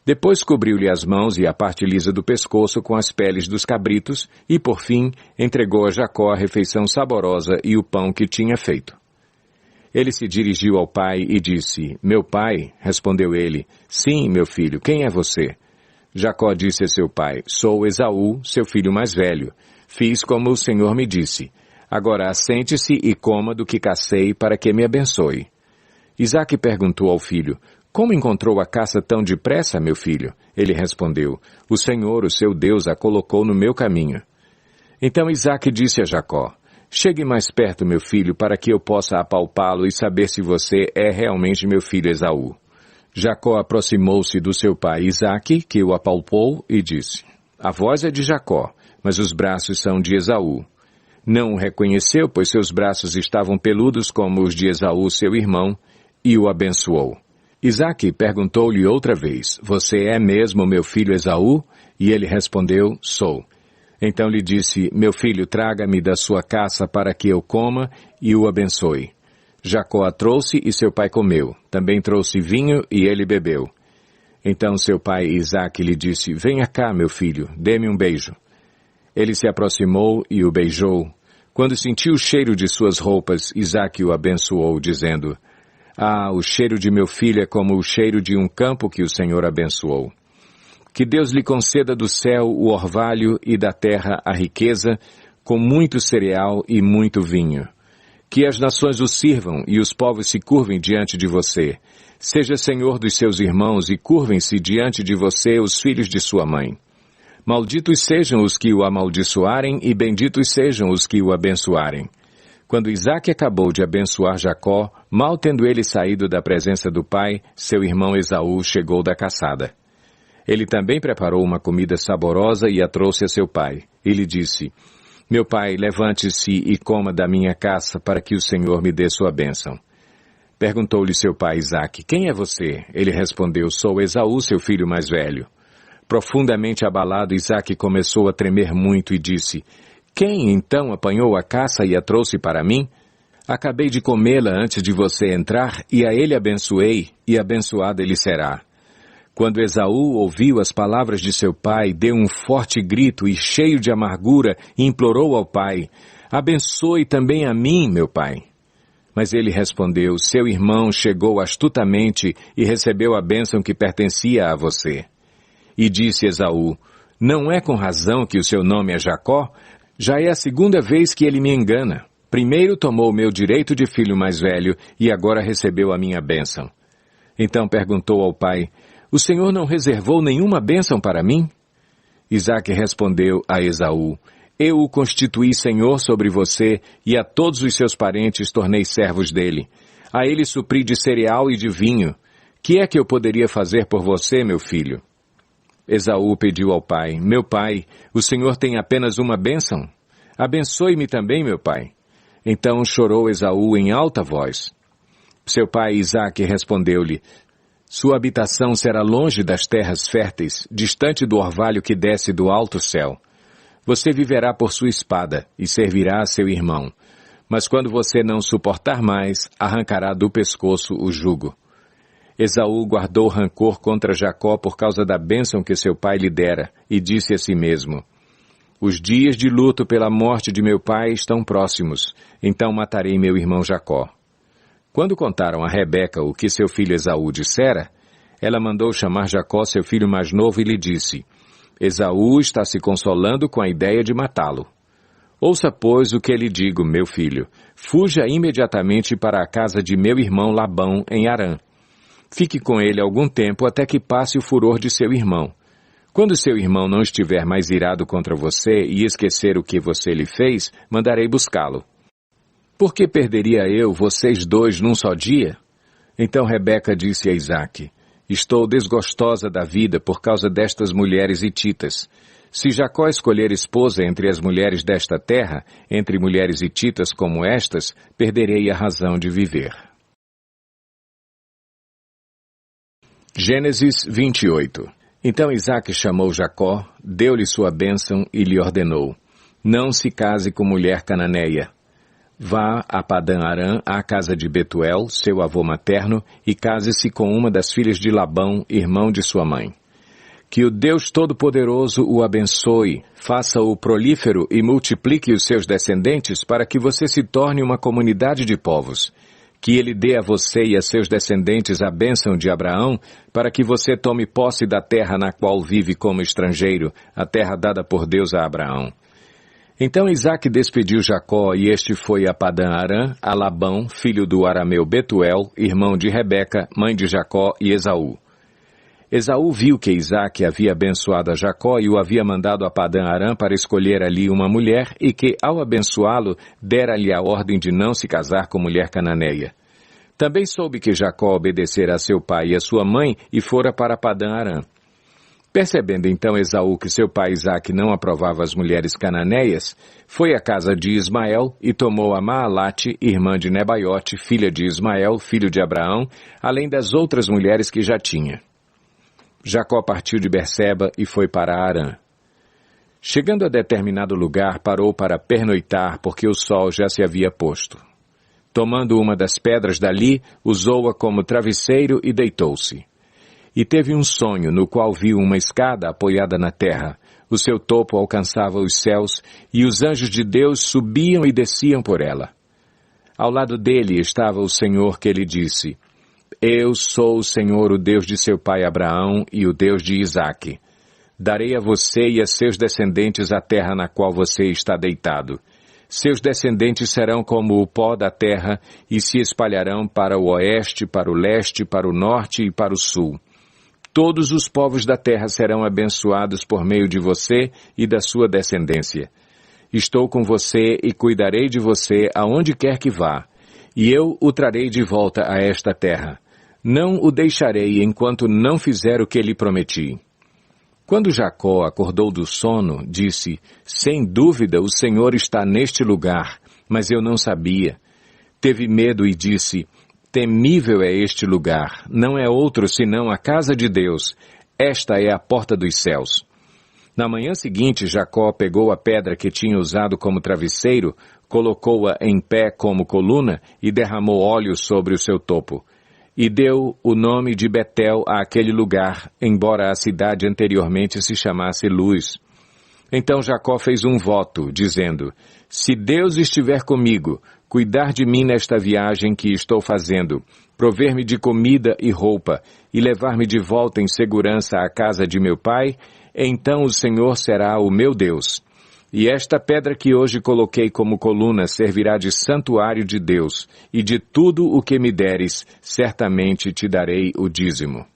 Depois cobriu-lhe as mãos e a parte lisa do pescoço com as peles dos cabritos e, por fim, entregou a Jacó a refeição saborosa e o pão que tinha feito. Ele se dirigiu ao pai e disse, meu pai, respondeu ele, sim, meu filho, quem é você? Jacó disse a seu pai, sou Esaú, seu filho mais velho. Fiz como o Senhor me disse. Agora assente-se e coma do que cacei para que me abençoe. Isaque perguntou ao filho, como encontrou a caça tão depressa, meu filho? Ele respondeu, o Senhor, o seu Deus, a colocou no meu caminho. Então Isaque disse a Jacó, chegue mais perto, meu filho, para que eu possa apalpá-lo e saber se você é realmente meu filho Esaú. Jacó aproximou-se do seu pai Isaque, que o apalpou, e disse, a voz é de Jacó, mas os braços são de Esaú. Não o reconheceu, pois seus braços estavam peludos como os de Esaú, seu irmão, e o abençoou. Isaque perguntou-lhe outra vez, você é mesmo meu filho Esaú? E ele respondeu, sou. Então lhe disse, meu filho, traga-me da sua caça para que eu coma e o abençoe. Jacó a trouxe e seu pai comeu. Também trouxe vinho e ele bebeu. Então seu pai Isaque lhe disse, venha cá, meu filho, dê-me um beijo. Ele se aproximou e o beijou. Quando sentiu o cheiro de suas roupas, Isaque o abençoou, dizendo, o cheiro de meu filho é como o cheiro de um campo que o Senhor abençoou. Que Deus lhe conceda do céu o orvalho e da terra a riqueza, com muito cereal e muito vinho. Que as nações o sirvam e os povos se curvem diante de você. Seja senhor dos seus irmãos e curvem-se diante de você os filhos de sua mãe. Malditos sejam os que o amaldiçoarem e benditos sejam os que o abençoarem. Quando Isaque acabou de abençoar Jacó, mal tendo ele saído da presença do pai, seu irmão Esaú chegou da caçada. Ele também preparou uma comida saborosa e a trouxe a seu pai. E lhe disse, meu pai, levante-se e coma da minha caça para que o Senhor me dê sua bênção. Perguntou-lhe seu pai Isaque, quem é você? Ele respondeu, sou Esaú, seu filho mais velho. Profundamente abalado, Isaque começou a tremer muito e disse, quem então apanhou a caça e a trouxe para mim? Acabei de comê-la antes de você entrar e a ele abençoei, e abençoado ele será. Quando Esaú ouviu as palavras de seu pai, deu um forte grito e, cheio de amargura, implorou ao pai, abençoe também a mim, meu pai. Mas ele respondeu, seu irmão chegou astutamente e recebeu a bênção que pertencia a você. E disse Esaú, não é com razão que o seu nome é Jacó? Já é a segunda vez que ele me engana. Primeiro tomou o meu direito de filho mais velho e agora recebeu a minha bênção. Então perguntou ao pai, o Senhor não reservou nenhuma bênção para mim? Isaque respondeu a Esaú, eu o constituí senhor sobre você e a todos os seus parentes tornei servos dele. A ele supri de cereal e de vinho. Que é que eu poderia fazer por você, meu filho? Esaú pediu ao pai, meu pai, o Senhor tem apenas uma bênção? Abençoe-me também, meu pai. Então chorou Esaú em alta voz. Seu pai Isaque respondeu-lhe, sua habitação será longe das terras férteis, distante do orvalho que desce do alto céu. Você viverá por sua espada e servirá a seu irmão. Mas quando você não suportar mais, arrancará do pescoço o jugo. Esaú guardou rancor contra Jacó por causa da bênção que seu pai lhe dera, e disse a si mesmo, os dias de luto pela morte de meu pai estão próximos, então matarei meu irmão Jacó. Quando contaram a Rebeca o que seu filho Esaú dissera, ela mandou chamar Jacó, seu filho mais novo, e lhe disse, Esaú está se consolando com a ideia de matá-lo. Ouça, pois, o que lhe digo, meu filho, fuja imediatamente para a casa de meu irmão Labão, em Harã. Fique com ele algum tempo até que passe o furor de seu irmão. Quando seu irmão não estiver mais irado contra você e esquecer o que você lhe fez, mandarei buscá-lo. Por que perderia eu vocês dois num só dia? Então Rebeca disse a Isaque, estou desgostosa da vida por causa destas mulheres hititas. Se Jacó escolher esposa entre as mulheres desta terra, entre mulheres hititas como estas, perderei a razão de viver. Gênesis 28. Então Isaque chamou Jacó, deu-lhe sua bênção e lhe ordenou, não se case com mulher cananeia. Vá a Padã-Arã, à casa de Betuel, seu avô materno, e case-se com uma das filhas de Labão, irmão de sua mãe. Que o Deus Todo-Poderoso o abençoe, faça-o prolífero e multiplique os seus descendentes para que você se torne uma comunidade de povos. Que ele dê a você e a seus descendentes a bênção de Abraão, para que você tome posse da terra na qual vive como estrangeiro, a terra dada por Deus a Abraão. Então Isaque despediu Jacó, e este foi a Padã-Arã, a Labão, filho do arameu Betuel, irmão de Rebeca, mãe de Jacó e Esaú. Esaú viu que Isaque havia abençoado a Jacó e o havia mandado a Padã-Arã para escolher ali uma mulher e que, ao abençoá-lo, dera-lhe a ordem de não se casar com mulher cananeia. Também soube que Jacó obedecera a seu pai e a sua mãe e fora para Padã-Arã. Percebendo então Esaú que seu pai Isaque não aprovava as mulheres cananeias, foi à casa de Ismael e tomou a Maalate, irmã de Nebaiote, filha de Ismael, filho de Abraão, além das outras mulheres que já tinha. Jacó partiu de Berseba e foi para Harã. Chegando a determinado lugar, parou para pernoitar, porque o sol já se havia posto. Tomando uma das pedras dali, usou-a como travesseiro e deitou-se. E teve um sonho, no qual viu uma escada apoiada na terra. O seu topo alcançava os céus, e os anjos de Deus subiam e desciam por ela. Ao lado dele estava o Senhor, que lhe disse: Eu sou o Senhor, o Deus de seu pai Abraão e o Deus de Isaque. Darei a você e a seus descendentes a terra na qual você está deitado. Seus descendentes serão como o pó da terra e se espalharão para o oeste, para o leste, para o norte e para o sul. Todos os povos da terra serão abençoados por meio de você e da sua descendência. Estou com você e cuidarei de você aonde quer que vá, e eu o trarei de volta a esta terra. Não o deixarei enquanto não fizer o que lhe prometi. Quando Jacó acordou do sono, disse: Sem dúvida o Senhor está neste lugar, mas eu não sabia. Teve medo e disse: Temível é este lugar, não é outro senão a casa de Deus. Esta é a porta dos céus. Na manhã seguinte, Jacó pegou a pedra que tinha usado como travesseiro, colocou-a em pé como coluna e derramou óleo sobre o seu topo. E deu o nome de Betel àquele lugar, embora a cidade anteriormente se chamasse Luz. Então Jacó fez um voto, dizendo: Se Deus estiver comigo, cuidar de mim nesta viagem que estou fazendo, prover-me de comida e roupa, e levar-me de volta em segurança à casa de meu pai, então o Senhor será o meu Deus. E esta pedra que hoje coloquei como coluna servirá de santuário de Deus, e de tudo o que me deres, certamente te darei o dízimo.